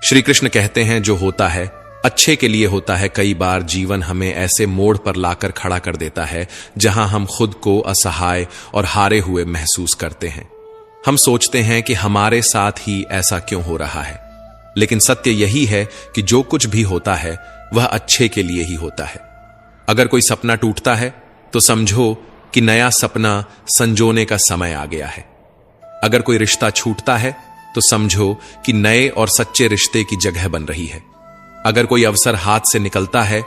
श्री कृष्ण कहते हैं जो होता है अच्छे के लिए होता है। कई बार जीवन हमें ऐसे मोड़ पर लाकर खड़ा कर देता है जहां हम खुद को असहाय और हारे हुए महसूस करते हैं। हम सोचते हैं कि हमारे साथ ही ऐसा क्यों हो रहा है, लेकिन सत्य यही है कि जो कुछ भी होता है वह अच्छे के लिए ही होता है। अगर कोई सपना टूटता है तो समझो कि नया सपना संजोने का समय आ गया है। अगर कोई रिश्ता छूटता है तो समझो कि नए और सच्चे रिश्ते की जगह बन रही है। अगर कोई अवसर हाथ से निकलता है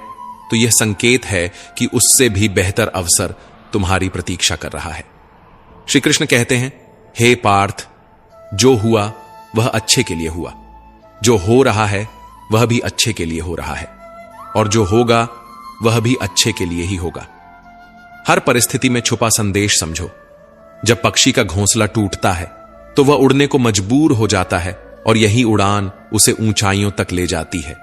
तो यह संकेत है कि उससे भी बेहतर अवसर तुम्हारी प्रतीक्षा कर रहा है। श्री कृष्ण कहते हैं, हे पार्थ, जो हुआ वह अच्छे के लिए हुआ, जो हो रहा है वह भी अच्छे के लिए हो रहा है, और जो होगा वह भी अच्छे के लिए ही होगा। हर परिस्थिति में छुपा संदेश समझो। जब पक्षी का घोंसला टूटता है तो वह उड़ने को मजबूर हो जाता है और यही उड़ान उसे ऊंचाइयों तक ले जाती है।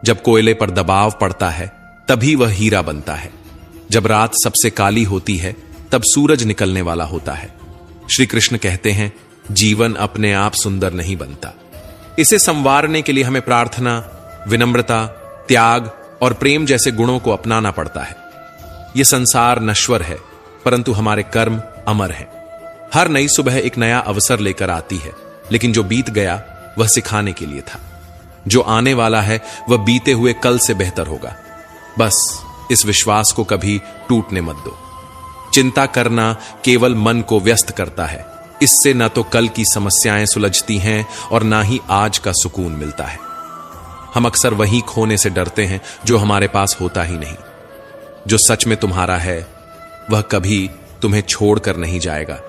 जब कोयले पर दबाव पड़ता है तभी वह हीरा बनता है। जब रात सबसे काली होती है तब सूरज निकलने वाला होता है। श्री कृष्ण कहते हैं, जीवन अपने आप सुंदर नहीं बनता, इसे संवारने के लिए हमें प्रार्थना, विनम्रता, त्याग और प्रेम जैसे गुणों को अपनाना पड़ता है। यह संसार नश्वर है परंतु हमारे कर्म अमर हैं। हर नई सुबह एक नया अवसर लेकर आती है, लेकिन जो बीत गया वह सिखाने के लिए था। जो आने वाला है वह बीते हुए कल से बेहतर होगा। बस इस विश्वास को कभी टूटने मत दो। चिंता करना केवल मन को व्यस्त करता है। इससे न तो कल की समस्याएं सुलझती हैं और ना ही आज का सुकून मिलता है। हम अक्सर वही खोने से डरते हैं जो हमारे पास होता ही नहीं। जो सच में तुम्हारा है वह कभी तुम्हें छोड़कर नहीं जाएगा,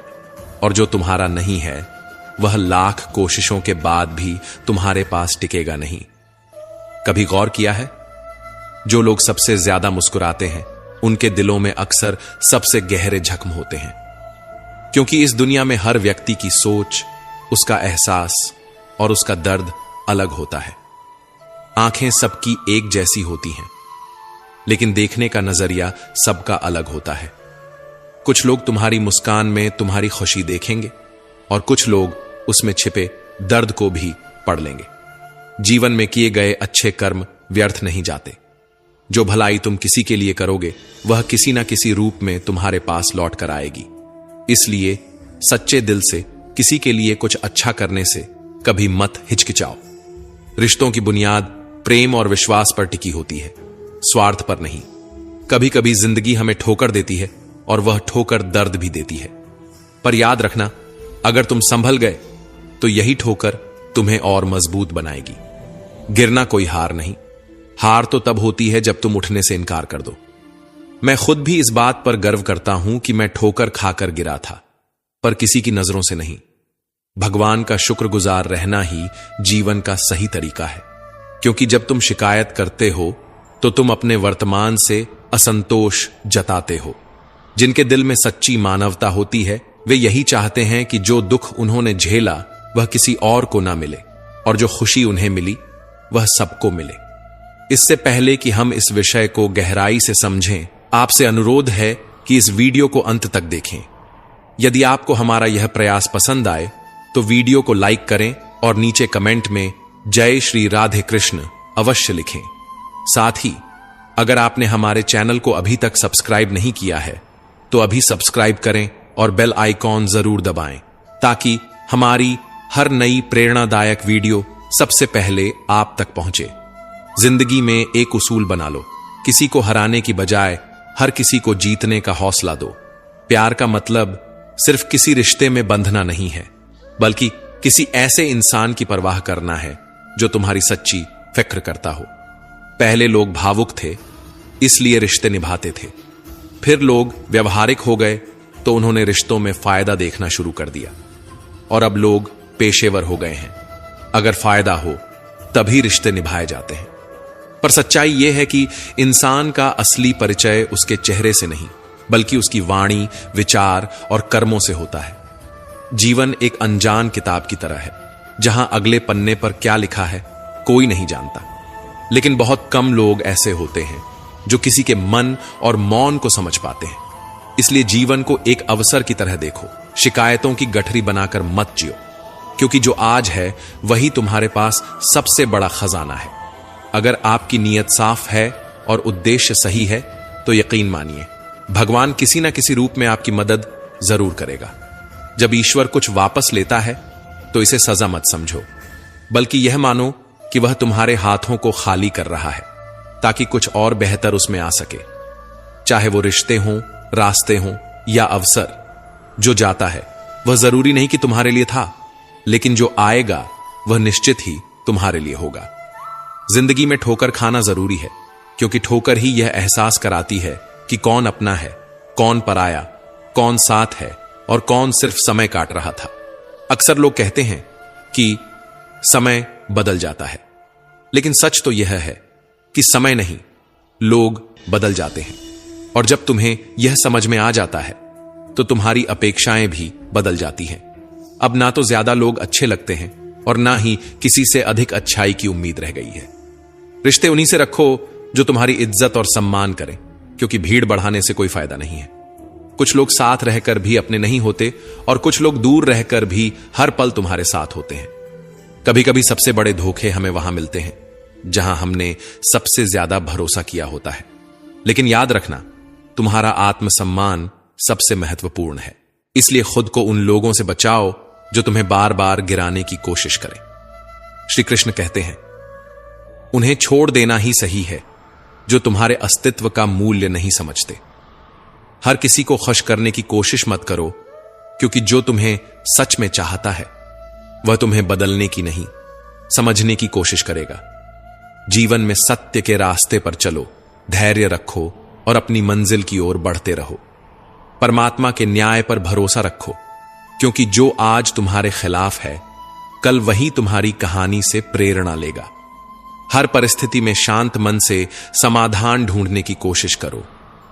और जो तुम्हारा नहीं है वह लाख कोशिशों के बाद भी तुम्हारे पास टिकेगा नहीं। कभी गौर किया है, जो लोग सबसे ज्यादा मुस्कुराते हैं उनके दिलों में अक्सर सबसे गहरे जख्म होते हैं, क्योंकि इस दुनिया में हर व्यक्ति की सोच, उसका एहसास और उसका दर्द अलग होता है। आंखें सबकी एक जैसी होती हैं, लेकिन देखने का नजरिया सबका अलग होता है। कुछ लोग तुम्हारी मुस्कान में तुम्हारी खुशी देखेंगे और कुछ लोग उसमें छिपे दर्द को भी पढ़ लेंगे। जीवन में किए गए अच्छे कर्म व्यर्थ नहीं जाते। जो भलाई तुम किसी के लिए करोगे वह किसी ना किसी रूप में तुम्हारे पास लौट कर आएगी। इसलिए सच्चे दिल से किसी के लिए कुछ अच्छा करने से कभी मत हिचकिचाओ। रिश्तों की बुनियाद प्रेम और विश्वास पर टिकी होती है, स्वार्थ पर नहीं। कभी कभी जिंदगी हमें ठोकर देती है और वह ठोकर दर्द भी देती है, पर याद रखना, अगर तुम संभल गए तो यही ठोकर तुम्हें और मजबूत बनाएगी। गिरना कोई हार नहीं, हार तो तब होती है जब तुम उठने से इनकार कर दो। मैं खुद भी इस बात पर गर्व करता हूं कि मैं ठोकर खाकर गिरा था, पर किसी की नजरों से नहीं। भगवान का शुक्रगुजार रहना ही जीवन का सही तरीका है, क्योंकि जब तुम शिकायत करते हो तो तुम अपने वर्तमान से असंतोष जताते हो। जिनके दिल में सच्ची मानवता होती है वे यही चाहते हैं कि जो दुख उन्होंने झेला वह किसी और को ना मिले, और जो खुशी उन्हें मिली वह सबको मिले। इससे पहले कि हम इस विषय को गहराई से समझें, आपसे अनुरोध है कि इस वीडियो को अंत तक देखें। यदि आपको हमारा यह प्रयास पसंद आए तो वीडियो को लाइक करें और नीचे कमेंट में जय श्री राधे कृष्ण अवश्य लिखें। साथ ही अगर आपने हमारे चैनल को अभी तक सब्सक्राइब नहीं किया है तो अभी सब्सक्राइब करें और बेल आइकॉन जरूर दबाएं, ताकि हमारी हर नई प्रेरणादायक वीडियो सबसे पहले आप तक पहुंचे। जिंदगी में एक उसूल बना लो, किसी को हराने की बजाय हर किसी को जीतने का हौसला दो। प्यार का मतलब सिर्फ किसी रिश्ते में बंधना नहीं है, बल्कि किसी ऐसे इंसान की परवाह करना है जो तुम्हारी सच्ची फिक्र करता हो। पहले लोग भावुक थे इसलिए रिश्ते निभाते थे, फिर लोग व्यवहारिक हो गए तो उन्होंने रिश्तों में फायदा देखना शुरू कर दिया, और अब लोग पेशेवर हो गए हैं। अगर फायदा हो तभी रिश्ते निभाए जाते हैं। पर सच्चाई यह है कि इंसान का असली परिचय उसके चेहरे से नहीं बल्कि उसकी वाणी, विचार और कर्मों से होता है। जीवन एक अनजान किताब की तरह है, जहां अगले पन्ने पर क्या लिखा है कोई नहीं जानता, लेकिन बहुत कम लोग ऐसे होते हैं जो किसी के मन और मौन को समझ पाते हैं। इसलिए जीवन को एक अवसर की तरह देखो, शिकायतों की गठरी बनाकर मत जियो। क्योंकि जो आज है वही तुम्हारे पास सबसे बड़ा खजाना है। अगर आपकी नीयत साफ है और उद्देश्य सही है तो यकीन मानिए भगवान किसी ना किसी रूप में आपकी मदद जरूर करेगा। जब ईश्वर कुछ वापस लेता है तो इसे सजा मत समझो, बल्कि यह मानो कि वह तुम्हारे हाथों को खाली कर रहा है ताकि कुछ और बेहतर उसमें आ सके। चाहे वो रिश्ते हों, रास्ते हों या अवसर, जो जाता है वह जरूरी नहीं कि तुम्हारे लिए था, लेकिन जो आएगा वह निश्चित ही तुम्हारे लिए होगा। जिंदगी में ठोकर खाना जरूरी है, क्योंकि ठोकर ही यह एहसास कराती है कि कौन अपना है, कौन पराया, कौन साथ है और कौन सिर्फ समय काट रहा था। अक्सर लोग कहते हैं कि समय बदल जाता है, लेकिन सच तो यह है कि समय नहीं, लोग बदल जाते हैं। और जब तुम्हें यह समझ में आ जाता है तो तुम्हारी अपेक्षाएं भी बदल जाती हैं। अब ना तो ज्यादा लोग अच्छे लगते हैं और ना ही किसी से अधिक अच्छाई की उम्मीद रह गई है। रिश्ते उन्हीं से रखो जो तुम्हारी इज्जत और सम्मान करें, क्योंकि भीड़ बढ़ाने से कोई फायदा नहीं है। कुछ लोग साथ रहकर भी अपने नहीं होते और कुछ लोग दूर रहकर भी हर पल तुम्हारे साथ होते हैं। कभी कभी सबसे बड़े धोखे हमें वहां मिलते हैं जहां हमने सबसे ज्यादा भरोसा किया होता है। लेकिन याद रखना, तुम्हारा आत्मसम्मान सबसे महत्वपूर्ण है, इसलिए खुद को उन लोगों से बचाओ जो तुम्हें बार बार गिराने की कोशिश करें। श्री कृष्ण कहते हैं, उन्हें छोड़ देना ही सही है जो तुम्हारे अस्तित्व का मूल्य नहीं समझते। हर किसी को खुश करने की कोशिश मत करो, क्योंकि जो तुम्हें सच में चाहता है वह तुम्हें बदलने की नहीं, समझने की कोशिश करेगा। जीवन में सत्य के रास्ते पर चलो, धैर्य रखो और अपनी मंजिल की ओर बढ़ते रहो। परमात्मा के न्याय पर भरोसा रखो, क्योंकि जो आज तुम्हारे खिलाफ है कल वही तुम्हारी कहानी से प्रेरणा लेगा। हर परिस्थिति में शांत मन से समाधान ढूंढने की कोशिश करो,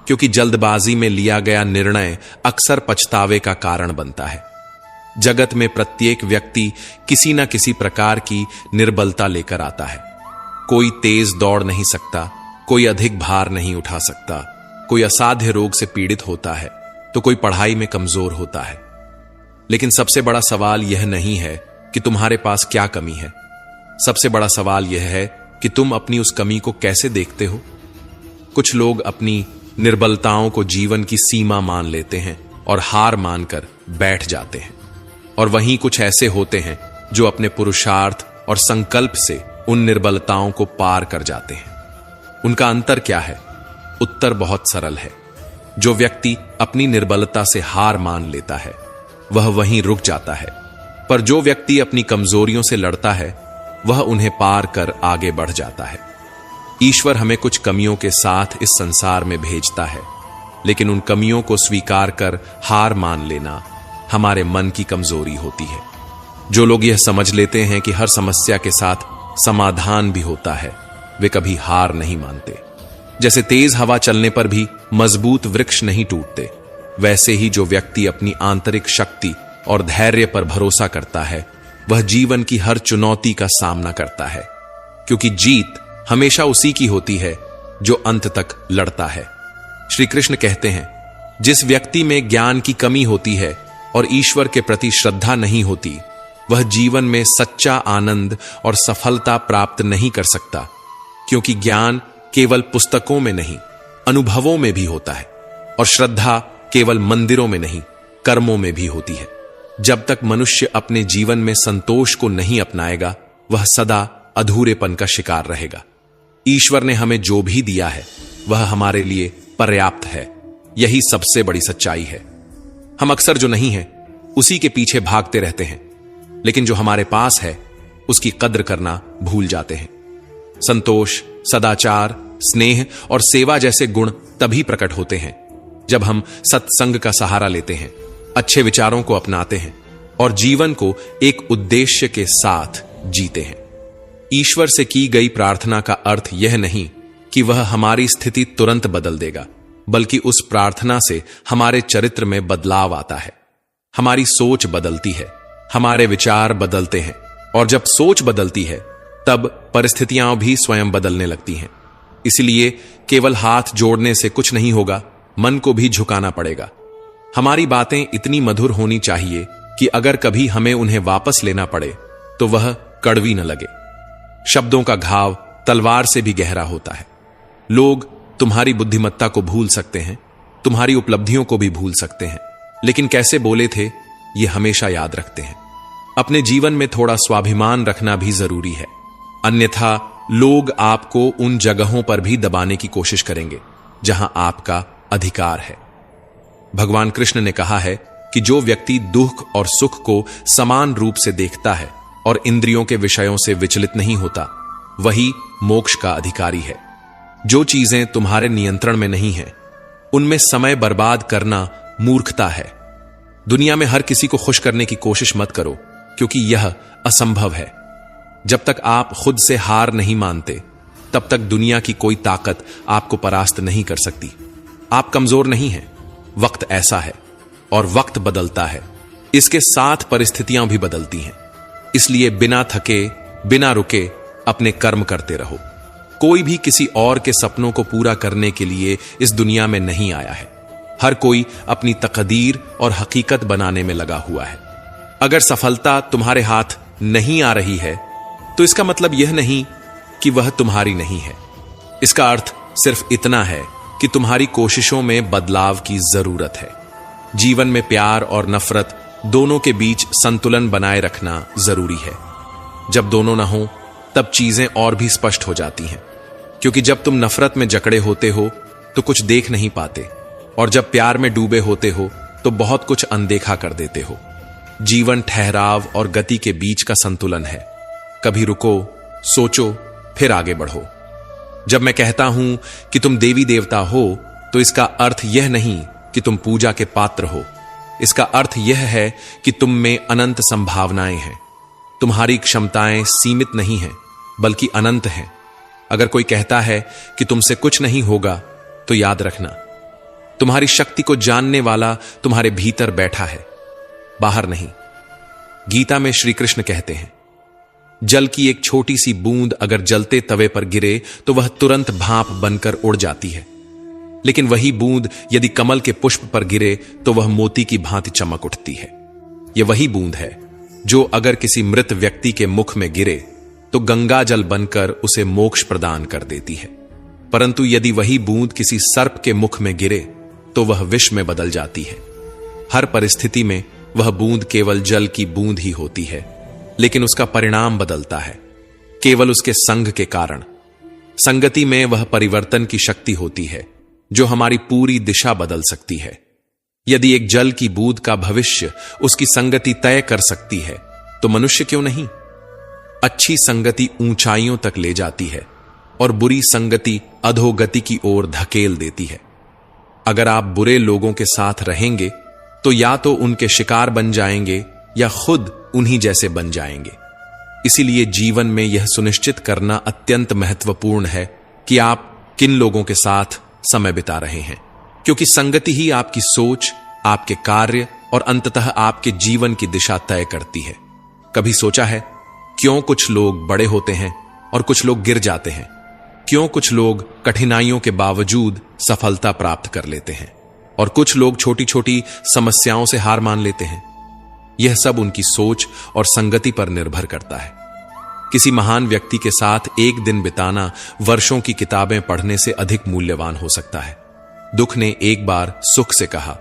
क्योंकि जल्दबाजी में लिया गया निर्णय अक्सर पछतावे का कारण बनता है। जगत में प्रत्येक व्यक्ति किसी न किसी प्रकार की निर्बलता लेकर आता है। कोई तेज दौड़ नहीं सकता, कोई अधिक भार नहीं उठा सकता, कोई असाध्य रोग से पीड़ित होता है तो कोई पढ़ाई में कमजोर होता है। लेकिन सबसे बड़ा सवाल यह नहीं है कि तुम्हारे पास क्या कमी है, सबसे बड़ा सवाल यह है कि तुम अपनी उस कमी को कैसे देखते हो। कुछ लोग अपनी निर्बलताओं को जीवन की सीमा मान लेते हैं और हार मानकर बैठ जाते हैं, और वहीं कुछ ऐसे होते हैं जो अपने पुरुषार्थ और संकल्प से उन निर्बलताओं को पार कर जाते हैं। उनका अंतर क्या है? उत्तर बहुत सरल है। जो व्यक्ति अपनी निर्बलता से हार मान लेता है वह वहीं रुक जाता है, पर जो व्यक्ति अपनी कमजोरियों से लड़ता है वह उन्हें पार कर आगे बढ़ जाता है। ईश्वर हमें कुछ कमियों के साथ इस संसार में भेजता है, लेकिन उन कमियों को स्वीकार कर हार मान लेना हमारे मन की कमजोरी होती है। जो लोग यह समझ लेते हैं कि हर समस्या के साथ समाधान भी होता है, वे कभी हार नहीं मानते। जैसे तेज हवा चलने पर भी मजबूत वृक्ष नहीं टूटते, वैसे ही जो व्यक्ति अपनी आंतरिक शक्ति और धैर्य पर भरोसा करता है वह जीवन की हर चुनौती का सामना करता है, क्योंकि जीत हमेशा उसी की होती है जो अंत तक लड़ता है। श्री कृष्ण कहते हैं, जिस व्यक्ति में ज्ञान की कमी होती है और ईश्वर के प्रति श्रद्धा नहीं होती, वह जीवन में सच्चा आनंद और सफलता प्राप्त नहीं कर सकता, क्योंकि ज्ञान केवल पुस्तकों में नहीं, अनुभवों में भी होता है, और श्रद्धा केवल मंदिरों में नहीं, कर्मों में भी होती है। जब तक मनुष्य अपने जीवन में संतोष को नहीं अपनाएगा, वह सदा अधूरेपन का शिकार रहेगा। ईश्वर ने हमें जो भी दिया है वह हमारे लिए पर्याप्त है, यही सबसे बड़ी सच्चाई है। हम अक्सर जो नहीं है उसी के पीछे भागते रहते हैं, लेकिन जो हमारे पास है उसकी कद्र करना भूल जाते हैं। संतोष, सदाचार, स्नेह और सेवा जैसे गुण तभी प्रकट होते हैं जब हम सत्संग का सहारा लेते हैं, अच्छे विचारों को अपनाते हैं और जीवन को एक उद्देश्य के साथ जीते हैं। ईश्वर से की गई प्रार्थना का अर्थ यह नहीं कि वह हमारी स्थिति तुरंत बदल देगा, बल्कि उस प्रार्थना से हमारे चरित्र में बदलाव आता है। हमारी सोच बदलती है, हमारे विचार बदलते हैं, और जब सोच बदलती है तब परिस्थितियां भी स्वयं बदलने लगती हैं। इसलिए केवल हाथ जोड़ने से कुछ नहीं होगा, मन को भी झुकाना पड़ेगा। हमारी बातें इतनी मधुर होनी चाहिए कि अगर कभी हमें उन्हें वापस लेना पड़े तो वह कड़वी न लगे। शब्दों का घाव तलवार से भी गहरा होता है। लोग तुम्हारी बुद्धिमत्ता को भूल सकते हैं, तुम्हारी उपलब्धियों को भी भूल सकते हैं, लेकिन कैसे बोले थे यह हमेशा याद रखते हैं। अपने जीवन में थोड़ा स्वाभिमान रखना भी जरूरी है, अन्यथा लोग आपको उन जगहों पर भी दबाने की कोशिश करेंगे जहां आपका अधिकार है। भगवान कृष्ण ने कहा है कि जो व्यक्ति दुख और सुख को समान रूप से देखता है और इंद्रियों के विषयों से विचलित नहीं होता, वही मोक्ष का अधिकारी है। जो चीजें तुम्हारे नियंत्रण में नहीं हैं, उनमें समय बर्बाद करना मूर्खता है। दुनिया में हर किसी को खुश करने की कोशिश मत करो, क्योंकि यह असंभव है। जब तक आप खुद से हार नहीं मानते, तब तक दुनिया की कोई ताकत आपको परास्त नहीं कर सकती। आप कमजोर नहीं हैं, वक्त ऐसा है और वक्त बदलता है, इसके साथ परिस्थितियां भी बदलती हैं। इसलिए बिना थके, बिना रुके अपने कर्म करते रहो। कोई भी किसी और के सपनों को पूरा करने के लिए इस दुनिया में नहीं आया है। हर कोई अपनी तकदीर और हकीकत बनाने में लगा हुआ है। अगर सफलता तुम्हारे हाथ नहीं आ रही है, तो इसका मतलब यह नहीं कि वह तुम्हारी नहीं है। इसका अर्थ सिर्फ इतना है कि तुम्हारी कोशिशों में बदलाव की जरूरत है। जीवन में प्यार और नफरत दोनों के बीच संतुलन बनाए रखना जरूरी है। जब दोनों ना हो, तब चीजें और भी स्पष्ट हो जाती हैं, क्योंकि जब तुम नफरत में जकड़े होते हो तो कुछ देख नहीं पाते, और जब प्यार में डूबे होते हो तो बहुत कुछ अनदेखा कर देते हो। जीवन ठहराव और गति के बीच का संतुलन है। कभी रुको, सोचो, फिर आगे बढ़ो। जब मैं कहता हूं कि तुम देवी देवता हो, तो इसका अर्थ यह नहीं कि तुम पूजा के पात्र हो। इसका अर्थ यह है कि तुम में अनंत संभावनाएं हैं। तुम्हारी क्षमताएं सीमित नहीं हैं, बल्कि अनंत हैं। अगर कोई कहता है कि तुमसे कुछ नहीं होगा, तो याद रखना, तुम्हारी शक्ति को जानने वाला तुम्हारे भीतर बैठा है, बाहर नहीं। गीता में श्री कृष्ण कहते हैं, जल की एक छोटी सी बूंद अगर जलते तवे पर गिरे तो वह तुरंत भाप बनकर उड़ जाती है, लेकिन वही बूंद यदि कमल के पुष्प पर गिरे तो वह मोती की भांति चमक उठती है। यह वही बूंद है जो अगर किसी मृत व्यक्ति के मुख में गिरे तो गंगा जल बनकर उसे मोक्ष प्रदान कर देती है, परंतु यदि वही बूंद किसी सर्प के मुख में गिरे तो वह विष में बदल जाती है। हर परिस्थिति में वह बूंद केवल जल की बूंद ही होती है, लेकिन उसका परिणाम बदलता है केवल उसके संग के कारण। संगति में वह परिवर्तन की शक्ति होती है जो हमारी पूरी दिशा बदल सकती है। यदि एक जल की बूंद का भविष्य उसकी संगति तय कर सकती है, तो मनुष्य क्यों नहीं? अच्छी संगति ऊंचाइयों तक ले जाती है और बुरी संगति अधोगति की ओर धकेल देती है। अगर आप बुरे लोगों के साथ रहेंगे तो या तो उनके शिकार बन जाएंगे या खुद उन्हीं जैसे बन जाएंगे। इसीलिए जीवन में यह सुनिश्चित करना अत्यंत महत्वपूर्ण है कि आप किन लोगों के साथ समय बिता रहे हैं, क्योंकि संगति ही आपकी सोच, आपके कार्य और अंततः आपके जीवन की दिशा तय करती है। कभी सोचा है क्यों कुछ लोग बड़े होते हैं और कुछ लोग गिर जाते हैं? क्यों कुछ लोग कठिनाइयों के बावजूद सफलता प्राप्त कर लेते हैं और कुछ लोग छोटी छोटी समस्याओं से हार मान लेते हैं? यह सब उनकी सोच और संगति पर निर्भर करता है। किसी महान व्यक्ति के साथ एक दिन बिताना वर्षों की किताबें पढ़ने से अधिक मूल्यवान हो सकता है। दुख ने एक बार सुख से कहा,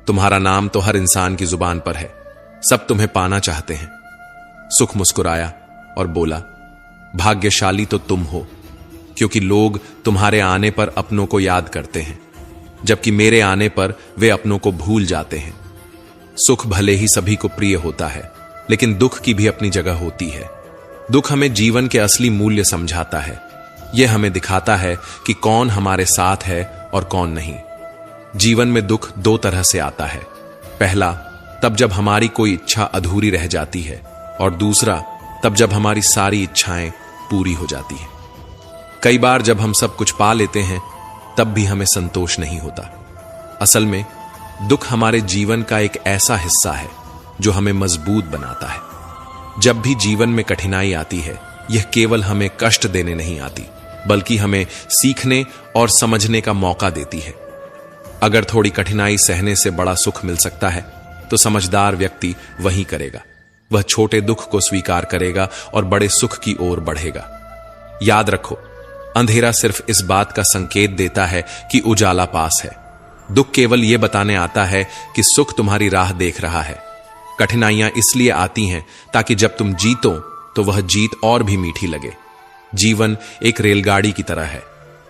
तुम्हारा नाम तो हर इंसान की जुबान पर है, सब तुम्हें पाना चाहते हैं। सुख मुस्कुराया और बोला, भाग्यशाली तो तुम हो, क्योंकि लोग तुम्हारे आने पर अपनों को याद करते हैं, जबकि मेरे आने पर वे अपनों को भूल जाते हैं। सुख भले ही सभी को प्रिय होता है, लेकिन दुख की भी अपनी जगह होती है। दुख हमें जीवन के असली मूल्य समझाता है। यह हमें दिखाता है कि कौन हमारे साथ है और कौन नहीं। जीवन में दुख दो तरह से आता है। पहला, तब जब हमारी कोई इच्छा अधूरी रह जाती है, और दूसरा, तब जब हमारी सारी इच्छाएं पूरी हो जाती हैं। कई बार जब हम सब कुछ पा लेते हैं, तब भी हमें संतोष नहीं होता। असल में दुख हमारे जीवन का एक ऐसा हिस्सा है जो हमें मजबूत बनाता है। जब भी जीवन में कठिनाई आती है, यह केवल हमें कष्ट देने नहीं आती, बल्कि हमें सीखने और समझने का मौका देती है। अगर थोड़ी कठिनाई सहने से बड़ा सुख मिल सकता है, तो समझदार व्यक्ति वही करेगा। वह छोटे दुख को स्वीकार करेगा और बड़े सुख की ओर बढ़ेगा। याद रखो, अंधेरा सिर्फ इस बात का संकेत देता है कि उजाला पास है। दुख केवल यह बताने आता है कि सुख तुम्हारी राह देख रहा है। कठिनाइयां इसलिए आती हैं ताकि जब तुम जीतो तो वह जीत और भी मीठी लगे। जीवन एक रेलगाड़ी की तरह है।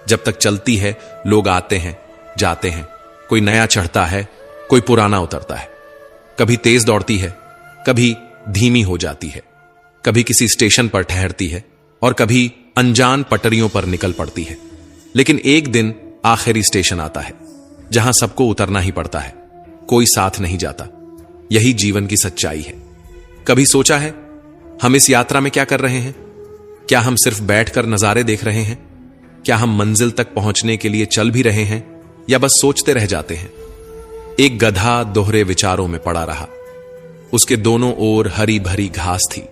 जब तक चलती है, लोग आते हैं, जाते हैं, कोई नया चढ़ता है, कोई पुराना उतरता है। कभी तेज दौड़ती है, कभी धीमी हो जाती है, कभी किसी स्टेशन पर ठहरती है और कभी अनजान पटरियों पर निकल पड़ती है। लेकिन एक दिन आखिरी स्टेशन आता है जहां सबको उतरना ही पड़ता है, कोई साथ नहीं जाता। यही जीवन की सच्चाई है। कभी सोचा है हम इस यात्रा में क्या कर रहे हैं? क्या हम सिर्फ बैठकर नजारे देख रहे हैं? क्या हम मंजिल तक पहुंचने के लिए चल भी रहे हैं या बस सोचते रह जाते हैं? एक गधा दोहरे विचारों में पड़ा रहा। उसके दोनों ओर हरी भरी घास थी,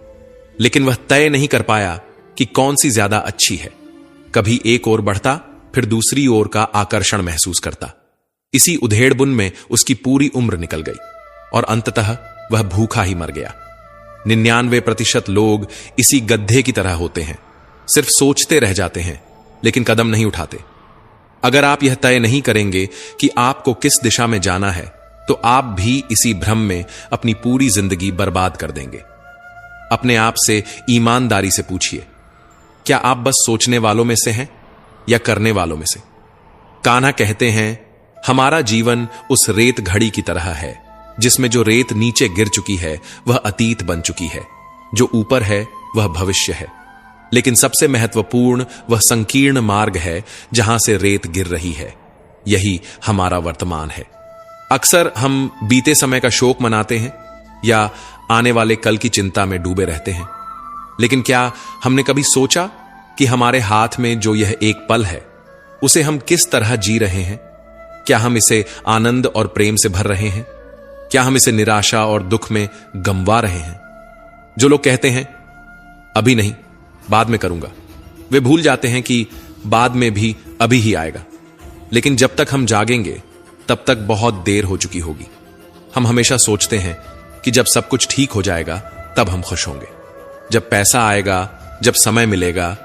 लेकिन वह तय नहीं कर पाया कि कौन सी ज्यादा अच्छी है। कभी एक ओर बढ़ता, फिर दूसरी ओर का आकर्षण महसूस करता। इसी उधेड़बुन में उसकी पूरी उम्र निकल गई और अंततः वह भूखा ही मर गया। 99% लोग इसी गड्ढे की तरह होते हैं, सिर्फ सोचते रह जाते हैं लेकिन कदम नहीं उठाते। अगर आप यह तय नहीं करेंगे कि आपको किस दिशा में जाना है, तो आप भी इसी भ्रम में अपनी पूरी जिंदगी बर्बाद कर देंगे। अपने आप से ईमानदारी से पूछिए, क्या आप बस सोचने वालों में से हैं या करने वालों में से? कान्हा कहते हैं, हमारा जीवन उस रेत घड़ी की तरह है जिसमें जो रेत नीचे गिर चुकी है वह अतीत बन चुकी है, जो ऊपर है वह भविष्य है। लेकिन सबसे महत्वपूर्ण वह संकीर्ण मार्ग है जहां से रेत गिर रही है। यही हमारा वर्तमान है। अक्सर हम बीते समय का शोक मनाते हैं या आने वाले कल की चिंता में डूबे रहते हैं। लेकिन क्या हमने कभी सोचा कि हमारे हाथ में जो यह एक पल है, उसे हम किस तरह जी रहे हैं? क्या हम इसे आनंद और प्रेम से भर रहे हैं? क्या हम इसे निराशा और दुख में गंवा रहे हैं? जो लोग कहते हैं अभी नहीं, बाद में करूंगा, वे भूल जाते हैं कि बाद में भी अभी ही आएगा। लेकिन जब तक हम जागेंगे तब तक बहुत देर हो चुकी होगी। हम हमेशा सोचते हैं कि जब सब कुछ ठीक हो जाएगा तब हम खुश होंगे, जब पैसा आएगा, जब समय मिलेगा,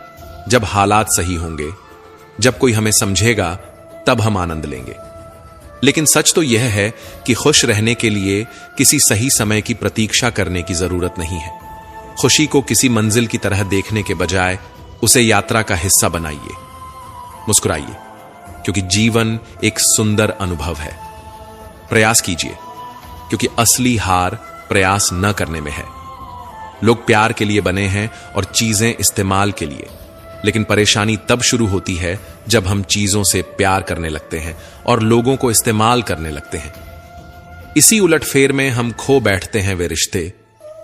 जब हालात सही होंगे, जब कोई हमें समझेगा, तब हम आनंद लेंगे। लेकिन सच तो यह है कि खुश रहने के लिए किसी सही समय की प्रतीक्षा करने की जरूरत नहीं है। खुशी को किसी मंजिल की तरह देखने के बजाय उसे यात्रा का हिस्सा बनाइए। मुस्कुराइए, क्योंकि जीवन एक सुंदर अनुभव है। प्रयास कीजिए, क्योंकि असली हार प्रयास न करने में है। लोग प्यार के लिए बने हैं और चीजें इस्तेमाल के लिए, लेकिन परेशानी तब शुरू होती है जब हम चीजों से प्यार करने लगते हैं और लोगों को इस्तेमाल करने लगते हैं। इसी उलटफेर में हम खो बैठते हैं वे रिश्ते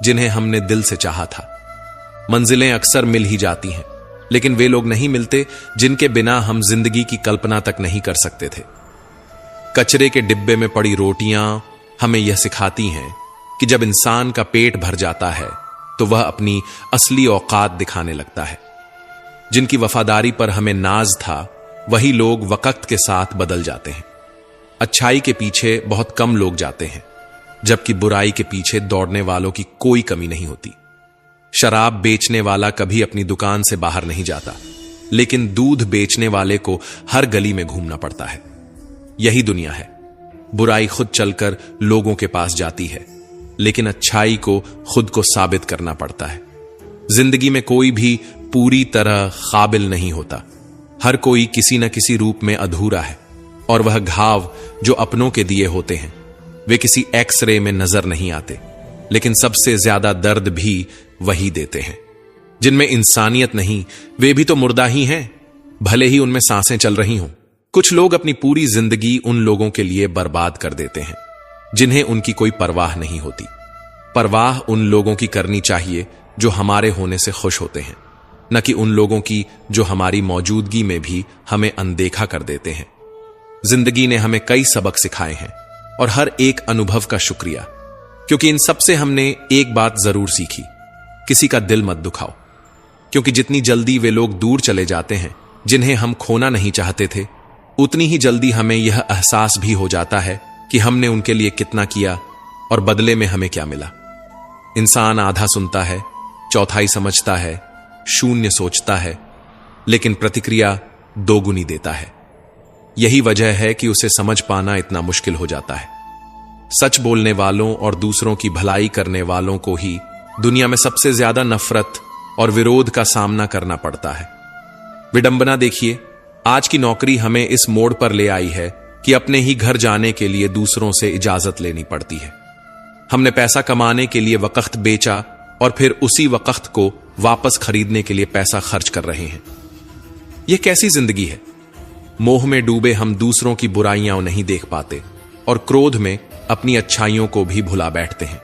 जिन्हें हमने दिल से चाहा था। मंजिलें अक्सर मिल ही जाती हैं, लेकिन वे लोग नहीं मिलते जिनके बिना हम जिंदगी की कल्पना तक नहीं कर सकते थे। कचरे के डिब्बे में पड़ी रोटियां हमें यह सिखाती हैं कि जब इंसान का पेट भर जाता है तो वह अपनी असली औकात दिखाने लगता है। जिनकी वफादारी पर हमें नाज था, वही लोग वक्त के साथ बदल जाते हैं। अच्छाई के पीछे बहुत कम लोग जाते हैं, जबकि बुराई के पीछे दौड़ने वालों की कोई कमी नहीं होती। शराब बेचने वाला कभी अपनी दुकान से बाहर नहीं जाता, लेकिन दूध बेचने वाले को हर गली में घूमना पड़ता है। यही दुनिया है। बुराई खुद चलकर लोगों के पास जाती है, लेकिन अच्छाई को खुद को साबित करना पड़ता है। जिंदगी में कोई भी पूरी तरह काबिल नहीं होता। हर कोई किसी न किसी रूप में अधूरा है, और वह घाव जो अपनों के दिए होते हैं वे किसी एक्सरे में नजर नहीं आते, लेकिन सबसे ज्यादा दर्द भी वही देते हैं। जिनमें इंसानियत नहीं, वे भी तो मुर्दा ही हैं, भले ही उनमें सांसें चल रही हों। कुछ लोग अपनी पूरी जिंदगी उन लोगों के लिए बर्बाद कर देते हैं जिन्हें उनकी कोई परवाह नहीं होती। परवाह उन लोगों की करनी चाहिए जो हमारे होने से खुश होते हैं, न कि उन लोगों की जो हमारी मौजूदगी में भी हमें अनदेखा कर देते हैं। जिंदगी ने हमें कई सबक सिखाए हैं, और हर एक अनुभव का शुक्रिया, क्योंकि इन सब से हमने एक बात जरूर सीखी, किसी का दिल मत दुखाओ। क्योंकि जितनी जल्दी वे लोग दूर चले जाते हैं जिन्हें हम खोना नहीं चाहते थे, उतनी ही जल्दी हमें यह एहसास भी हो जाता है कि हमने उनके लिए कितना किया, और बदले में हमें क्या मिला? इंसान आधा सुनता है, चौथाई समझता है, शून्य सोचता है, लेकिन प्रतिक्रिया दोगुनी देता है। यही वजह है कि उसे समझ पाना इतना मुश्किल हो जाता है। सच बोलने वालों और दूसरों की भलाई करने वालों को ही दुनिया में सबसे ज्यादा नफरत और विरोध का सामना करना पड़ता है। विडंबना देखिए, आज की नौकरी हमें इस मोड़ पर ले आई है कि अपने ही घर जाने के लिए दूसरों से इजाजत लेनी पड़ती है। हमने पैसा कमाने के लिए वक्त बेचा और फिर उसी वक्त को वापस खरीदने के लिए पैसा खर्च कर रहे हैं। यह कैसी जिंदगी है? मोह में डूबे हम दूसरों की बुराइयां नहीं देख पाते और क्रोध में अपनी अच्छाइयों को भी भुला बैठते हैं।